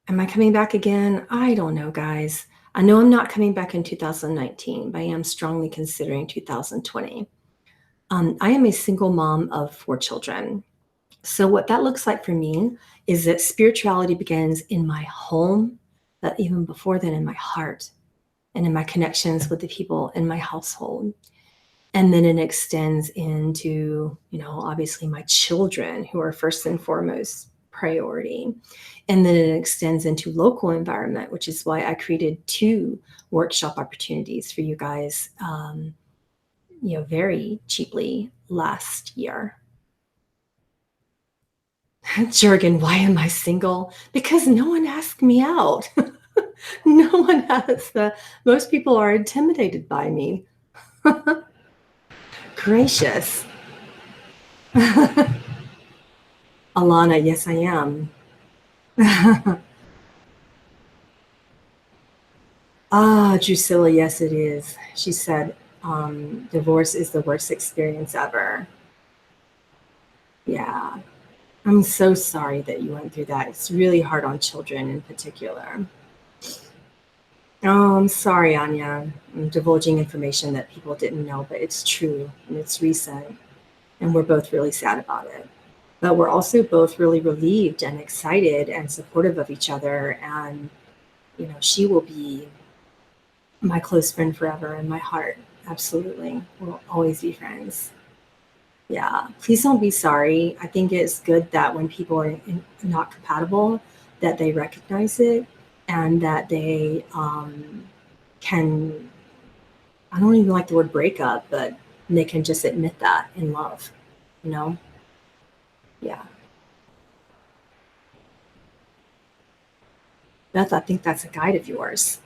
Am I coming back again? I don't know, guys. I know I'm not coming back in 2019, but I am strongly considering 2020. I am a single mom of 4 children. So what that looks like for me is that spirituality begins in my home, but even before then in my heart and in my connections with the people in my household. And then it extends into, obviously my children, who are first and foremost priority. And then it extends into local environment, which is why I created 2 workshop opportunities for you guys, very cheaply last year. Jurgen, why am I single? Because no one asked me out. No one has. Most people are intimidated by me. Gracious. Alana, yes, I am. Drusilla, yes, it is. She said, divorce is the worst experience ever. Yeah. I'm so sorry that you went through that. It's really hard on children in particular. Oh, I'm sorry, Anya. I'm divulging information that people didn't know, but it's true and it's recent. And we're both really sad about it. But we're also both really relieved and excited and supportive of each other. And, she will be my close friend forever in my heart. Absolutely. We'll always be friends. Yeah. Please don't be sorry. I think it's good that when people are not compatible, that they recognize it and that they can, I don't even like the word breakup, but they can just admit that in love, Yeah. Beth, I think that's a guide of yours.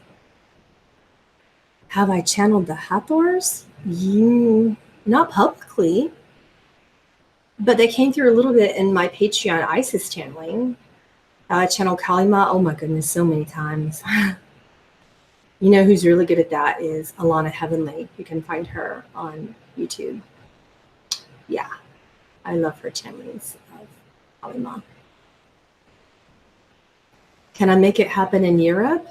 Have I channeled the Hathors? Not publicly, but they came through a little bit in my Patreon ISIS channeling. I channeled Kalima. Oh my goodness, so many times. Who's really good at that is Alana Heavenly. You can find her on YouTube. Yeah, I love her channelings of Kalima. Can I make it happen in Europe?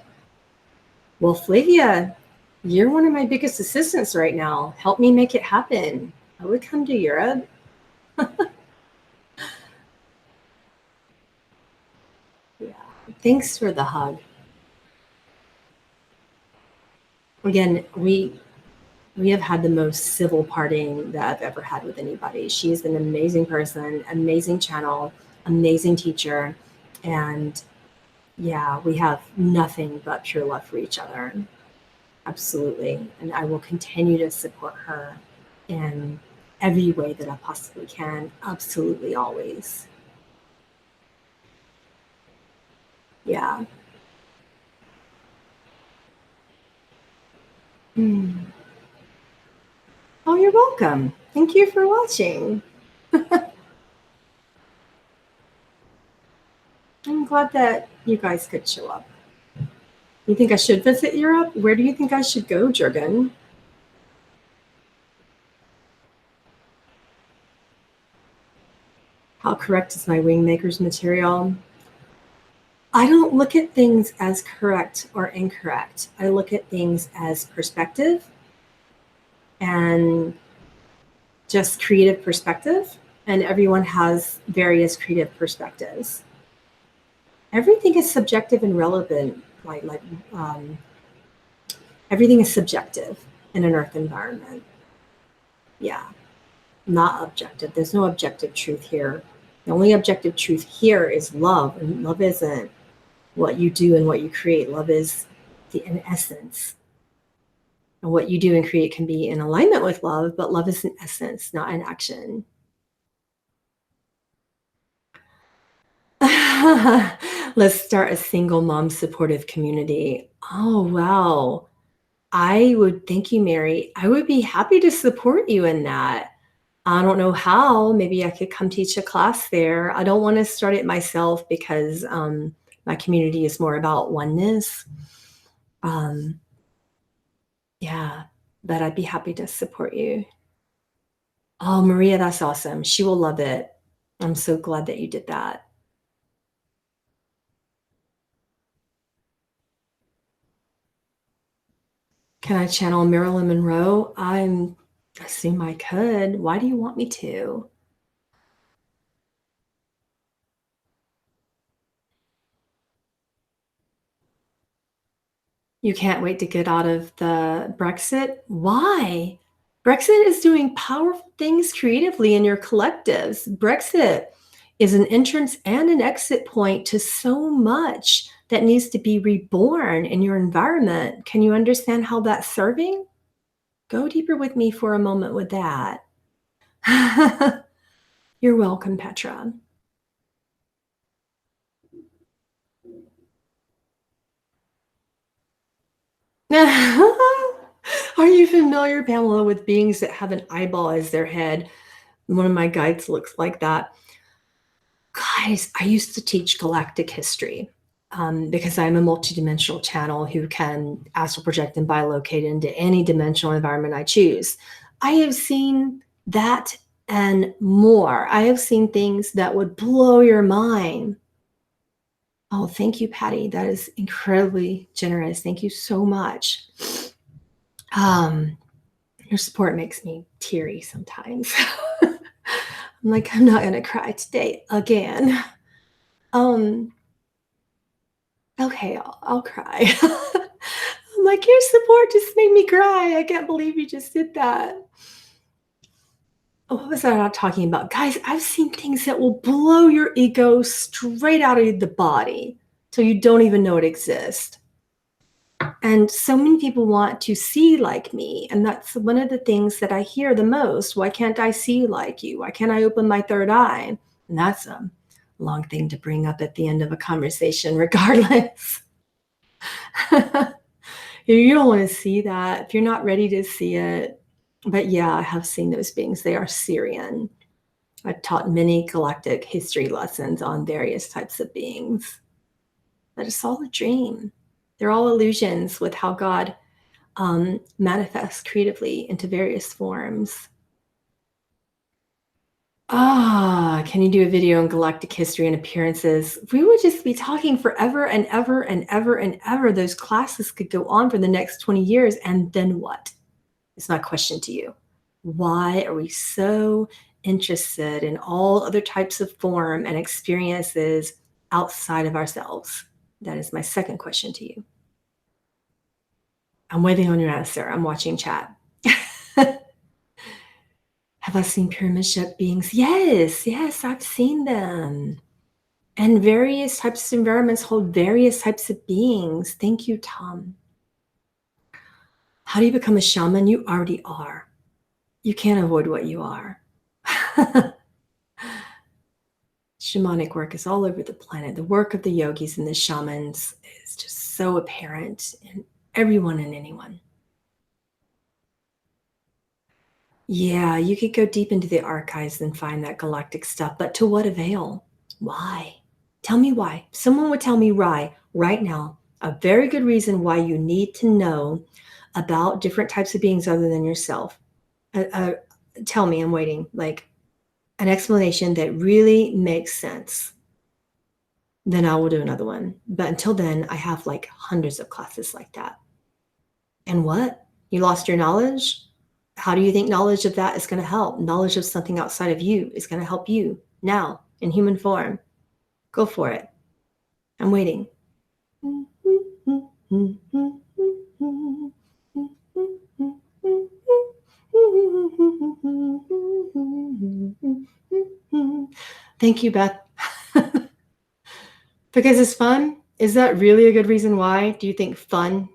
Well, Flavia, you're one of my biggest assistants right now. Help me make it happen. I would come to Europe. Yeah. Thanks for the hug. Again, We have had the most civil parting that I've ever had with anybody. She's an amazing person, amazing channel, amazing teacher. And yeah, we have nothing but pure love for each other. Absolutely. And I will continue to support her in every way that I possibly can. Absolutely, always. Yeah. Oh, you're welcome. Thank you for watching. I'm glad that you guys could show up. You think I should visit Europe? Where do you think I should go, Jurgen? How correct is my wingmaker's material? I don't look at things as correct or incorrect. I look at things as perspective and just creative perspective. And everyone has various creative perspectives. Everything is subjective and relevant. Everything is subjective in an earth environment. Yeah, not objective. There's no objective truth here. The only objective truth here is love, and love isn't what you do and what you create. Love is an essence. And what you do and create can be in alignment with love, but love is an essence, not an action. Let's start a single mom supportive community. Oh, wow. Thank you, Mary. I would be happy to support you in that. I don't know how. Maybe I could come teach a class there. I don't want to start it myself because my community is more about oneness. Yeah, but I'd be happy to support you. Oh, Maria, that's awesome. She will love it. I'm so glad that you did that. Can I channel Marilyn Monroe? I assume I could. Why do you want me to? You can't wait to get out of the Brexit? Why? Brexit is doing powerful things creatively in your collectives. Brexit is an entrance and an exit point to so much that needs to be reborn in your environment. Can you understand how that's serving? Go deeper with me for a moment with that. You're welcome, Petra. Are you familiar, Pamela, with beings that have an eyeball as their head? One of my guides looks like that. Guys, I used to teach galactic history because I'm a multidimensional channel who can astral project and bilocate into any dimensional environment I choose. I have seen that and more. I have seen things that would blow your mind. Oh, thank you, Patty. That is incredibly generous. Thank you so much. Your support makes me teary sometimes. I'm like, I'm not going to cry today again. Okay, I'll cry. I'm like, your support just made me cry. I can't believe you just did that. What was I not talking about? Guys, I've seen things that will blow your ego straight out of the body till you don't even know it exists. And so many people want to see like me. And that's one of the things that I hear the most. Why can't I see like you? Why can't I open my third eye? And that's a long thing to bring up at the end of a conversation, regardless. You don't want to see that if you're not ready to see it. But yeah, I have seen those beings. They are Syrian. I've taught many galactic history lessons on various types of beings. But it's all a dream. They're all illusions with how God manifests creatively into various forms. Can you do a video on galactic history and appearances? We would just be talking forever and ever and ever and ever. Those classes could go on for the next 20 years. And then what? It's my question to you. Why are we so interested in all other types of form and experiences outside of ourselves? That is my second question to you. I'm waiting on your answer. I'm watching chat. Have I seen pyramid shaped beings? Yes, I've seen them. And various types of environments hold various types of beings. Thank you, Tom. How do you become a shaman? You already are. You can't avoid what you are. Shamanic work is all over the planet. The work of the yogis and the shamans is just so apparent in everyone and anyone. Yeah, you could go deep into the archives and find that galactic stuff, but to what avail? Why? Tell me why. Someone would tell me why right now. A very good reason why you need to know about different types of beings other than yourself. Tell me, I'm waiting. Like an explanation that really makes sense. Then I will do another one. But until then, I have like hundreds of classes like that. And what? You lost your knowledge? How do you think knowledge of that is going to help? Knowledge of something outside of you is going to help you now in human form. Go for it. I'm waiting. Thank you, Beth. Because it's fun? Is that really a good reason why? Do you think fun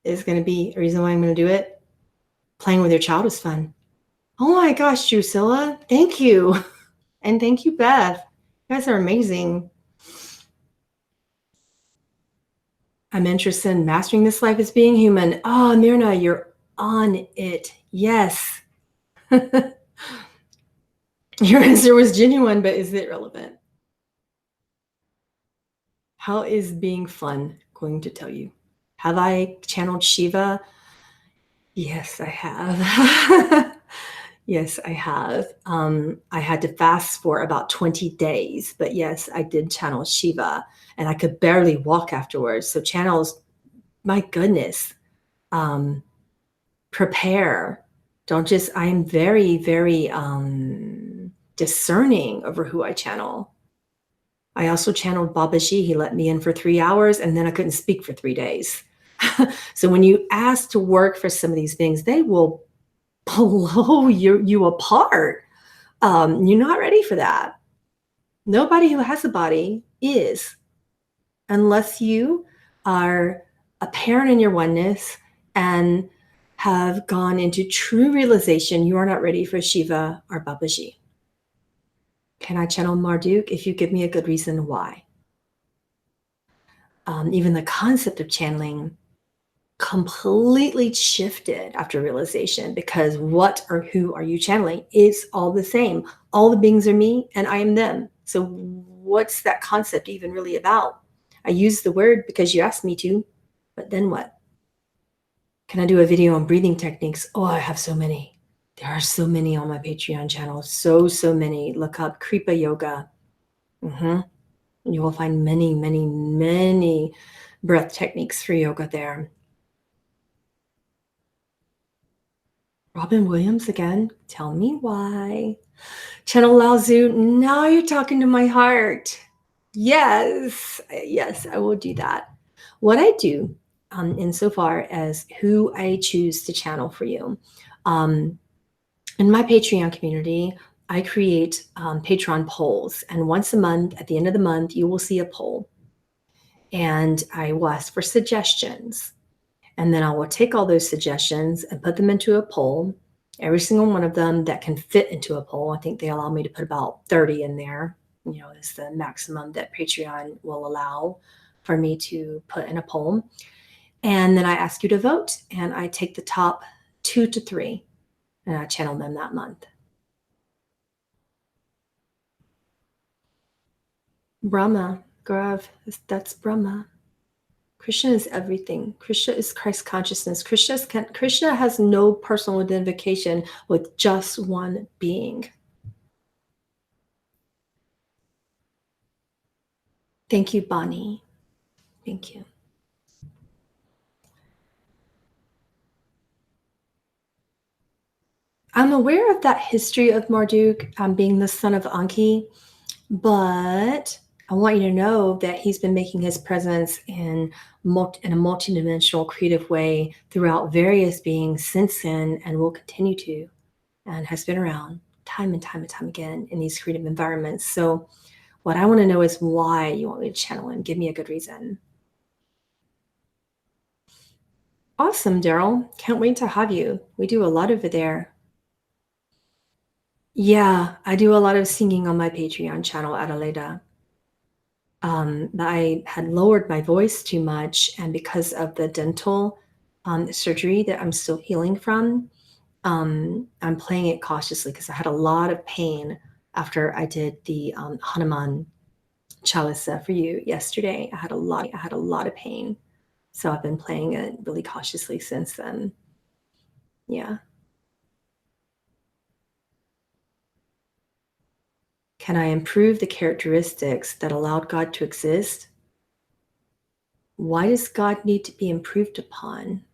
is going to be a reason why I'm going to do it? Playing with your child is fun. Oh my gosh, Drusilla. Thank you. And thank you, Beth. You guys are amazing. I'm interested in mastering this life as being human. Oh, Myrna, you're on it. Yes. Your answer was genuine, but is it relevant? How is being fun going to tell you? Have I channeled Shiva? Yes, I have. Yes, I have. I had to fast for about 20 days, but yes, I did channel Shiva, and I could barely walk afterwards. So channels, my goodness, prepare. Don't just, I am very, very discerning over who I channel. I also channeled Babaji. He let me in for 3 hours, and then I couldn't speak for 3 days. So when you ask to work for some of these things, they will blow you apart. You're not ready for that. Nobody who has a body is, unless you are apparent in your oneness and have gone into true realization. You are not ready for Shiva or Babaji. Can I channel Marduk if you give me a good reason why? Even the concept of channeling completely shifted after realization, because what or who are you channeling? It's all the same. All the beings are me and I am them. So what's that concept even really about? I use the word because you asked me to, but then what? Can I do a video on breathing techniques? Oh, I have so many. There are so many on my Patreon channel. So many. Look up Kripa Yoga. You will find many breath techniques for yoga there. Robin Williams again. Tell me why. Channel Lao Tzu. Now you're talking to my heart. Yes, I will do that. What I do, insofar as who I choose to channel for you, in my Patreon community, I create Patreon polls, and once a month, at the end of the month, you will see a poll, and I will ask for suggestions, and then I will take all those suggestions and put them into a poll. Every single one of them that can fit into a poll. I think they allow me to put about 30 in there. Is the maximum that Patreon will allow for me to put in a poll. And then I ask you to vote, and I take the top 2 to 3 and I channel them that month. Brahma, Grav, that's Brahma. Krishna is everything. Krishna is Christ consciousness. Krishna has no personal identification with just one being. Thank you, Bonnie. Thank you. I'm aware of that history of Marduk being the son of Anki, but I want you to know that he's been making his presence in a multidimensional creative way throughout various beings since then, and will continue to, and has been around time and time and time again in these creative environments. So what I want to know is why you want me to channel him. Give me a good reason. Awesome, Daryl. Can't wait to have you. We do a lot over there. Yeah, I do a lot of singing on my Patreon channel, Adelaida. I had lowered my voice too much, and because of the dental surgery that I'm still healing from, I'm playing it cautiously because I had a lot of pain after I did the Hanuman Chalisa for you yesterday. I had a lot of pain, so I've been playing it really cautiously since then. Yeah. Can I improve the characteristics that allowed God to exist? Why does God need to be improved upon?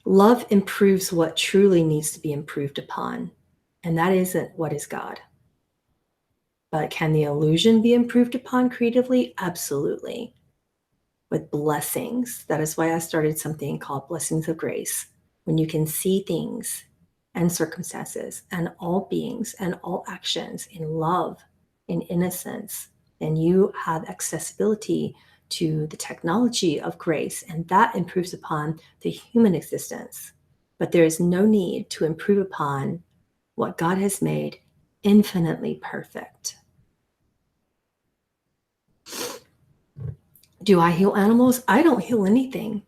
Love improves what truly needs to be improved upon, and that isn't what is God. But can the illusion be improved upon creatively? Absolutely. With blessings. That is why I started something called Blessings of Grace. When you can see things and circumstances and all beings and all actions in love, in innocence, then you have accessibility to the technology of grace, and that improves upon the human existence. But there is no need to improve upon what God has made infinitely perfect. Do I heal animals? I don't heal anything.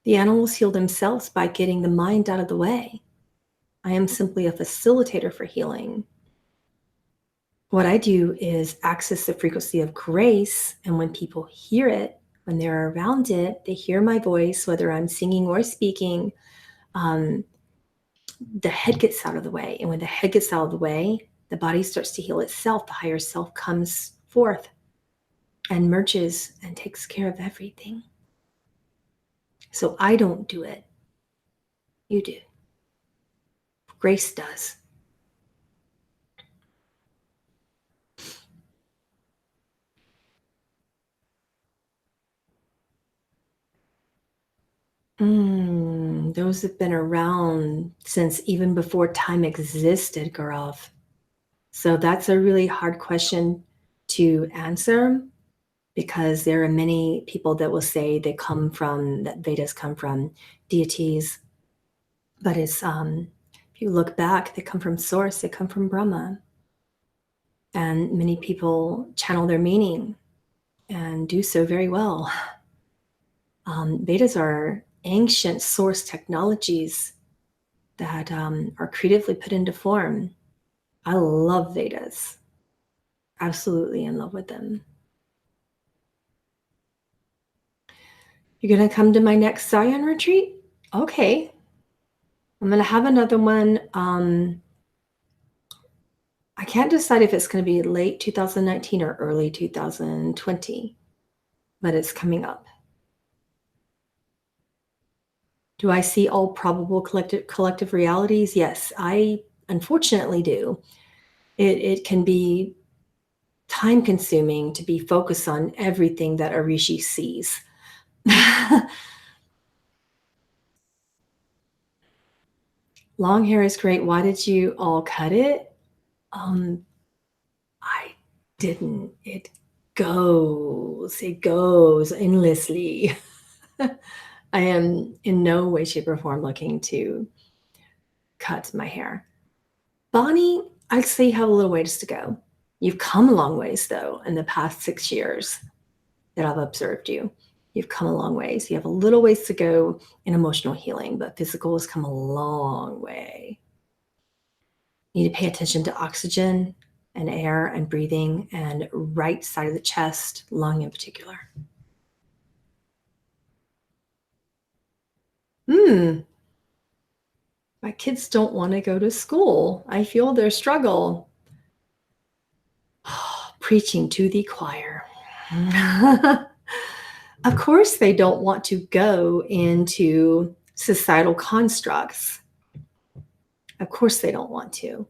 The animals heal themselves by getting the mind out of the way. I am simply a facilitator for healing. What I do is access the frequency of grace, and when people hear it, when they're around it, they hear my voice, whether I'm singing or speaking, the head gets out of the way. And when the head gets out of the way, the body starts to heal itself. The higher self comes forth and merges and takes care of everything. So I don't do it. You do. Grace does. Those have been around since even before time existed, Gaurav. So that's a really hard question to answer, because there are many people that will say that Vedas come from deities. But it's if you look back, they come from Source, they come from Brahma. And many people channel their meaning and do so very well. Vedas are ancient source technologies that are creatively put into form. I love Vedas. Absolutely in love with them. You're going to come to my next Zion retreat? Okay. I'm going to have another one. I can't decide if it's going to be late 2019 or early 2020, but it's coming up. Do I see all probable collective realities? Yes, I unfortunately do. It can be time consuming to be focused on everything that a rishi sees. Long hair is great. Why did you all cut it? I didn't. It goes endlessly. I am in no way, shape, or form looking to cut my hair. Bonnie, I'd say you have a little ways to go. You've come a long ways, though, in the past 6 years that I've observed you. You've come a long ways. You have a little ways to go in emotional healing, but physical has come a long way. You need to pay attention to oxygen and air and breathing, and right side of the chest, lung in particular. My kids don't want to go to school. I feel their struggle. Preaching to the choir. Of course, they don't want to go into societal constructs. Of course, they don't want to.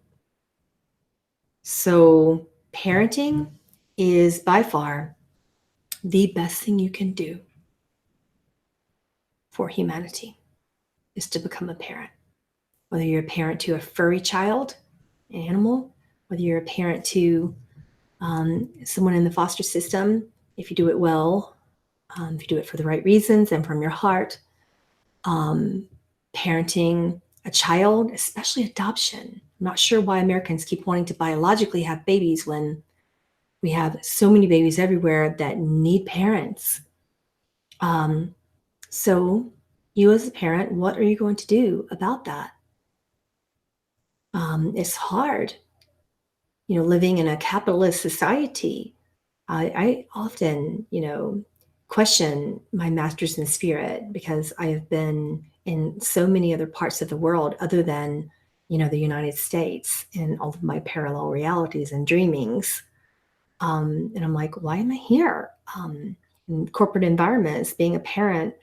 So parenting is by far the best thing you can do for humanity, is to become a parent. Whether you're a parent to a furry child, an animal, whether you're a parent to someone in the foster system, if you do it well, if you do it for the right reasons and from your heart, parenting a child, especially adoption. I'm not sure why Americans keep wanting to biologically have babies when we have so many babies everywhere that need parents. So you as a parent, what are you going to do about that? It's hard, living in a capitalist society. I often, question my masters in spirit, because I have been in so many other parts of the world other than, the United States, in all of my parallel realities and dreamings. And I'm like, why am I here? In corporate environments, being a parent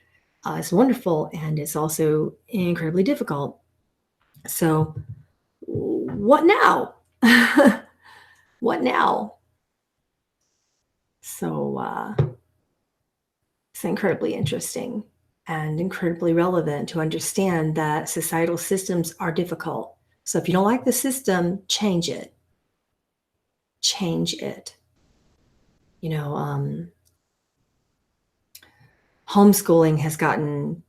is wonderful, and it's also incredibly difficult. So what now? What now? So it's incredibly interesting and incredibly relevant to understand that societal systems are difficult. So if you don't like the system, change it. Change it. Homeschooling has gotten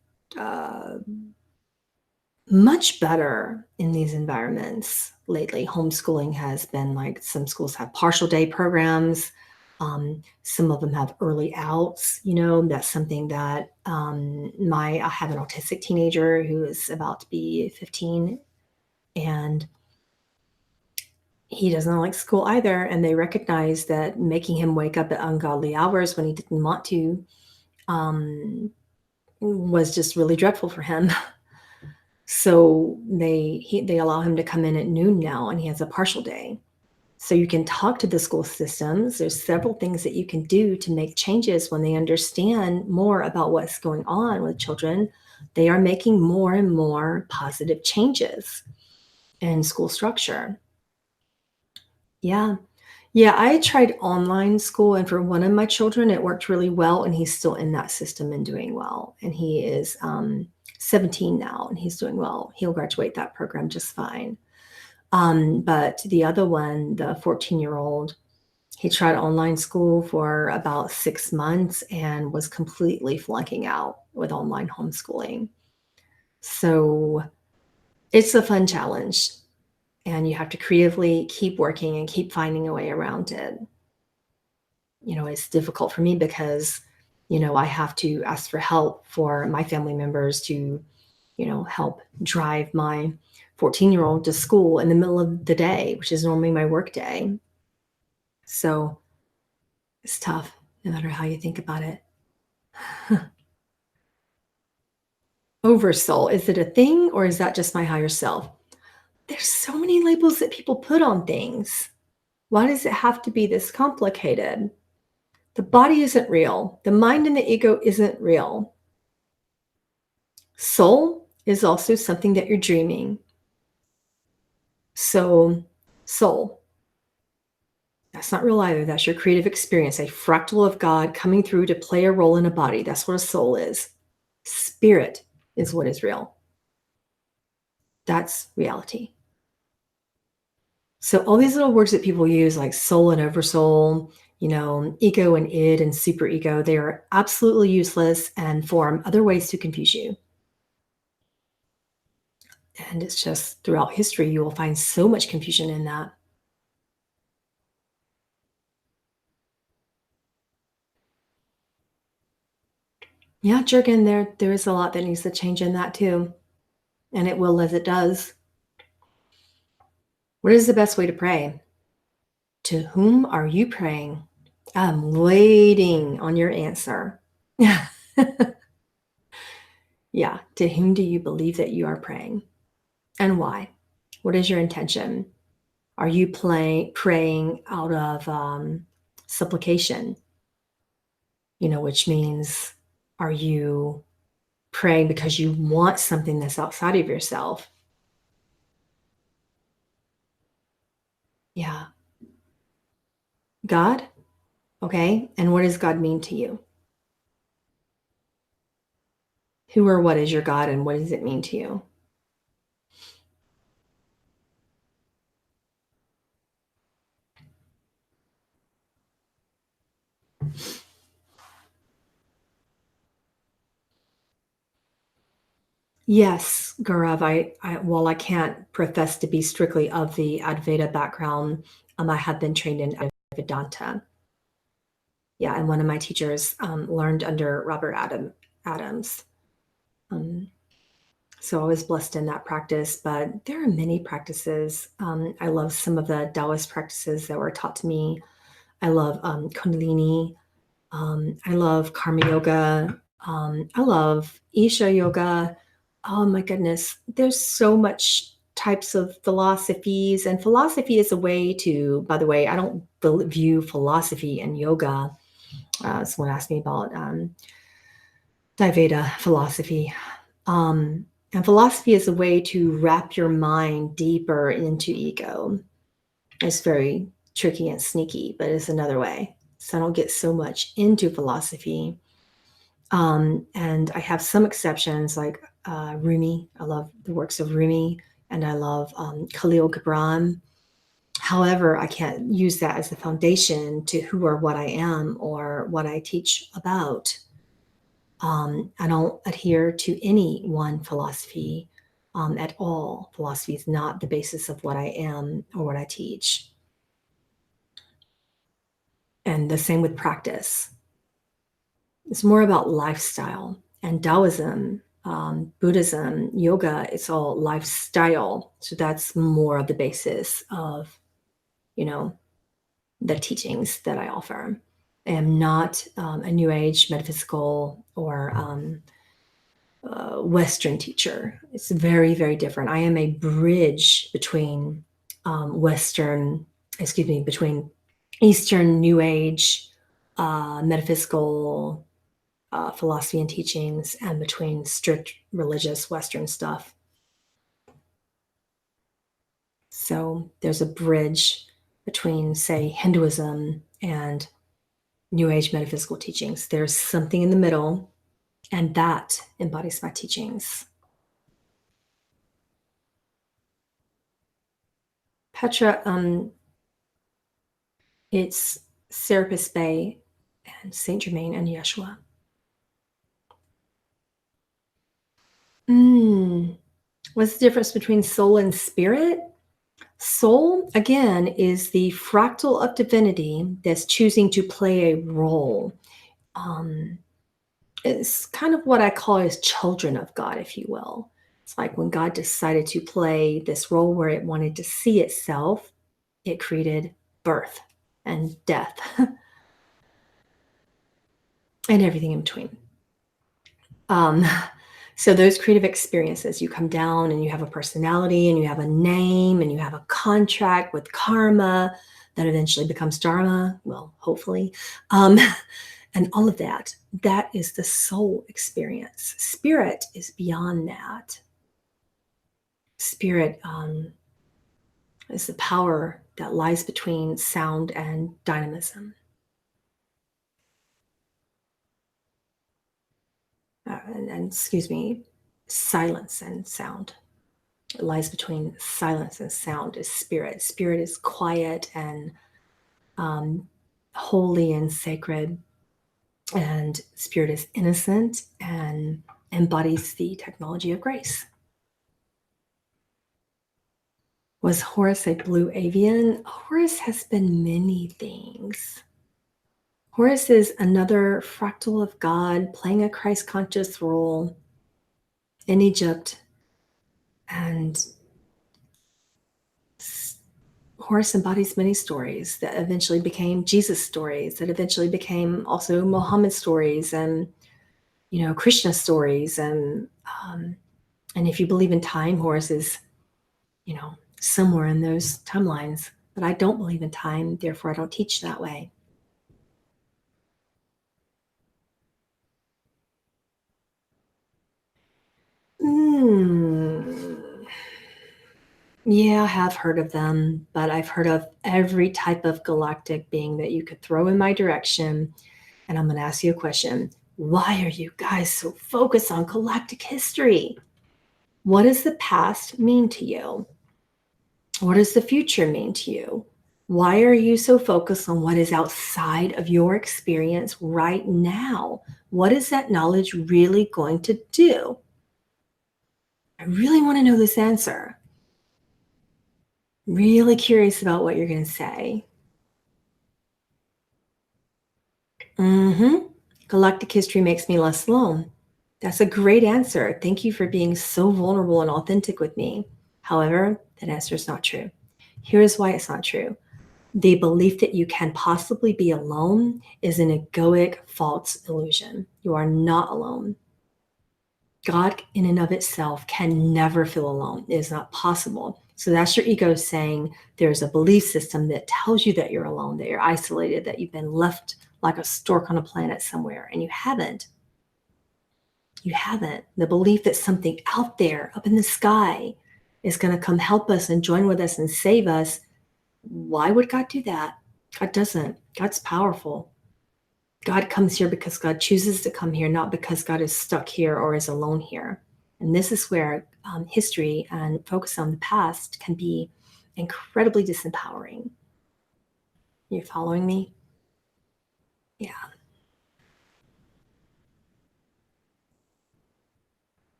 much better in these environments lately. Homeschooling has been like, some schools have partial day programs. Some of them have early outs. That's something that I have an autistic teenager who is about to be 15, and he doesn't like school either. And they recognize that making him wake up at ungodly hours when he didn't want to was just really dreadful for him. So they allow him to come in at noon now, and he has a partial day. So you can talk to the school systems. There's several things that you can do to make changes when they understand more about what's going on with children. They are making more and more positive changes in school structure. Yeah. Yeah, I tried online school, and for one of my children, it worked really well, and he's still in that system and doing well. And he is 17 now, and he's doing well. He'll graduate that program just fine. But the other one, the 14-year-old, he tried online school for about 6 months and was completely flunking out with online homeschooling. So it's a fun challenge, and you have to creatively keep working and keep finding a way around it. It's difficult for me because, I have to ask for help for my family members to, help drive my 14-year-old to school in the middle of the day, which is normally my work day. So it's tough, no matter how you think about it. Oversoul, is it a thing, or is that just my higher self? There's so many labels that people put on things. Why does it have to be this complicated? The body isn't real. The mind and the ego isn't real. Soul is also something that you're dreaming. So, soul, that's not real either. That's your creative experience, a fractal of God coming through to play a role in a body. That's what a soul is. Spirit is what is real. That's reality. So all these little words that people use, like soul and oversoul, ego and id and superego, they are absolutely useless and form other ways to confuse you. And it's just, throughout history, you will find so much confusion in that. Yeah, Jurgen, there is a lot that needs to change in that too. And it will as it does. What is the best way to pray? To whom are you praying? I'm waiting on your answer. Yeah. To whom do you believe that you are praying? And why? What is your intention? Are you praying out of supplication? Which means, are you praying because you want something that's outside of yourself? Yeah. God? Okay. And what does God mean to you? Who or what is your God and what does it mean to you? Yes, Gaurav, while I can't profess to be strictly of the Advaita background, I have been trained in Vedanta. Yeah, and one of my teachers learned under Robert Adams. So I was blessed in that practice, but there are many practices. I love some of the Taoist practices that were taught to me. I love Kundalini. I love Karma Yoga. I love Isha Yoga. Oh my goodness, there's so much types of philosophies, and philosophy is a way to. By the way, I don't view philosophy and yoga. Someone asked me about Ayurveda philosophy. And philosophy is a way to wrap your mind deeper into ego. It's very tricky and sneaky, but it's another way. So I don't get so much into philosophy. And I have some exceptions like Rumi. I love the works of Rumi, and I love Khalil Gibran. However, I can't use that as the foundation to who or what I am or what I teach about. I don't adhere to any one philosophy at all. Philosophy is not the basis of what I am or what I teach. And the same with practice. It's more about lifestyle. And Taoism, Buddhism, yoga, it's all lifestyle. So that's more of the basis of, the teachings that I offer. I am not a New Age metaphysical or Western teacher. It's very, very different. I am a bridge between between Eastern New Age metaphysical philosophy and teachings and between strict religious Western stuff. So there's a bridge between, say, Hinduism and New Age metaphysical teachings. There's something in the middle, and that embodies my teachings. Petra, it's Serapis Bay and Saint Germain and Yeshua. What's the difference between soul and spirit? Soul, again, is the fractal of divinity that's choosing to play a role. It's kind of what I call as children of God, if you will. It's like when God decided to play this role where it wanted to see itself, it created birth and death and everything in between. So those creative experiences, you come down and you have a personality and you have a name and you have a contract with karma that eventually becomes dharma, well, hopefully. And all of that is the soul experience. Spirit is beyond that. Spirit is the power that lies between sound and dynamism. Silence and sound. It lies between silence and sound is spirit. Spirit is quiet and holy and sacred. And spirit is innocent and embodies the technology of grace. Was Horus a blue avian? Horus has been many things. Horus is another fractal of God playing a Christ conscious role in Egypt. And Horus embodies many stories that eventually became Jesus stories, that eventually became also Muhammad stories and, Krishna stories. And if you believe in time, Horus is, somewhere in those timelines. But I don't believe in time, therefore I don't teach that way. Yeah, I have heard of them, but I've heard of every type of galactic being that you could throw in my direction. And I'm going to ask you a question. Why are you guys so focused on galactic history? What does the past mean to you? What does the future mean to you? Why are you so focused on what is outside of your experience right now? What is that knowledge really going to do? I really want to know this answer. Really curious about what you're going to say. Galactic history makes me less alone. That's a great answer. Thank you for being so vulnerable and authentic with me. However, that answer is not true. Here's why it's not true. The belief that you can possibly be alone is an egoic, false illusion. You are not alone. God, in and of itself, can never feel alone. It is not possible. So that's your ego saying there's a belief system that tells you that you're alone, that you're isolated, that you've been left like a stork on a planet somewhere, and you haven't. You haven't. The belief that something out there, up in the sky, is going to come help us and join with us and save us. Why would God do that? God doesn't. God's powerful. God comes here because God chooses to come here, not because God is stuck here or is alone here. And this is where history and focus on the past can be incredibly disempowering. You following me? Yeah.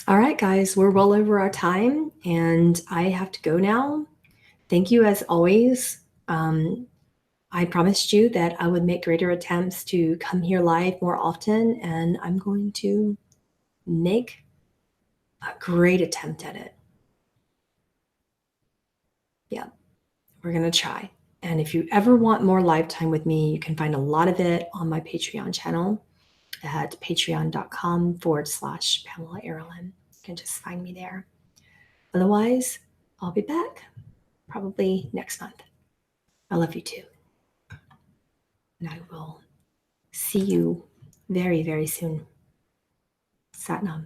All right, guys, we're well over our time and I have to go now. Thank you as always. I promised you that I would make greater attempts to come here live more often, and I'm going to make a great attempt at it. Yeah, we're going to try. And if you ever want more live time with me, you can find a lot of it on my Patreon channel at patreon.com/Pamela Aaralyn. You can just find me there. Otherwise, I'll be back probably next month. I love you too. And I will see you very, very soon. Satnam.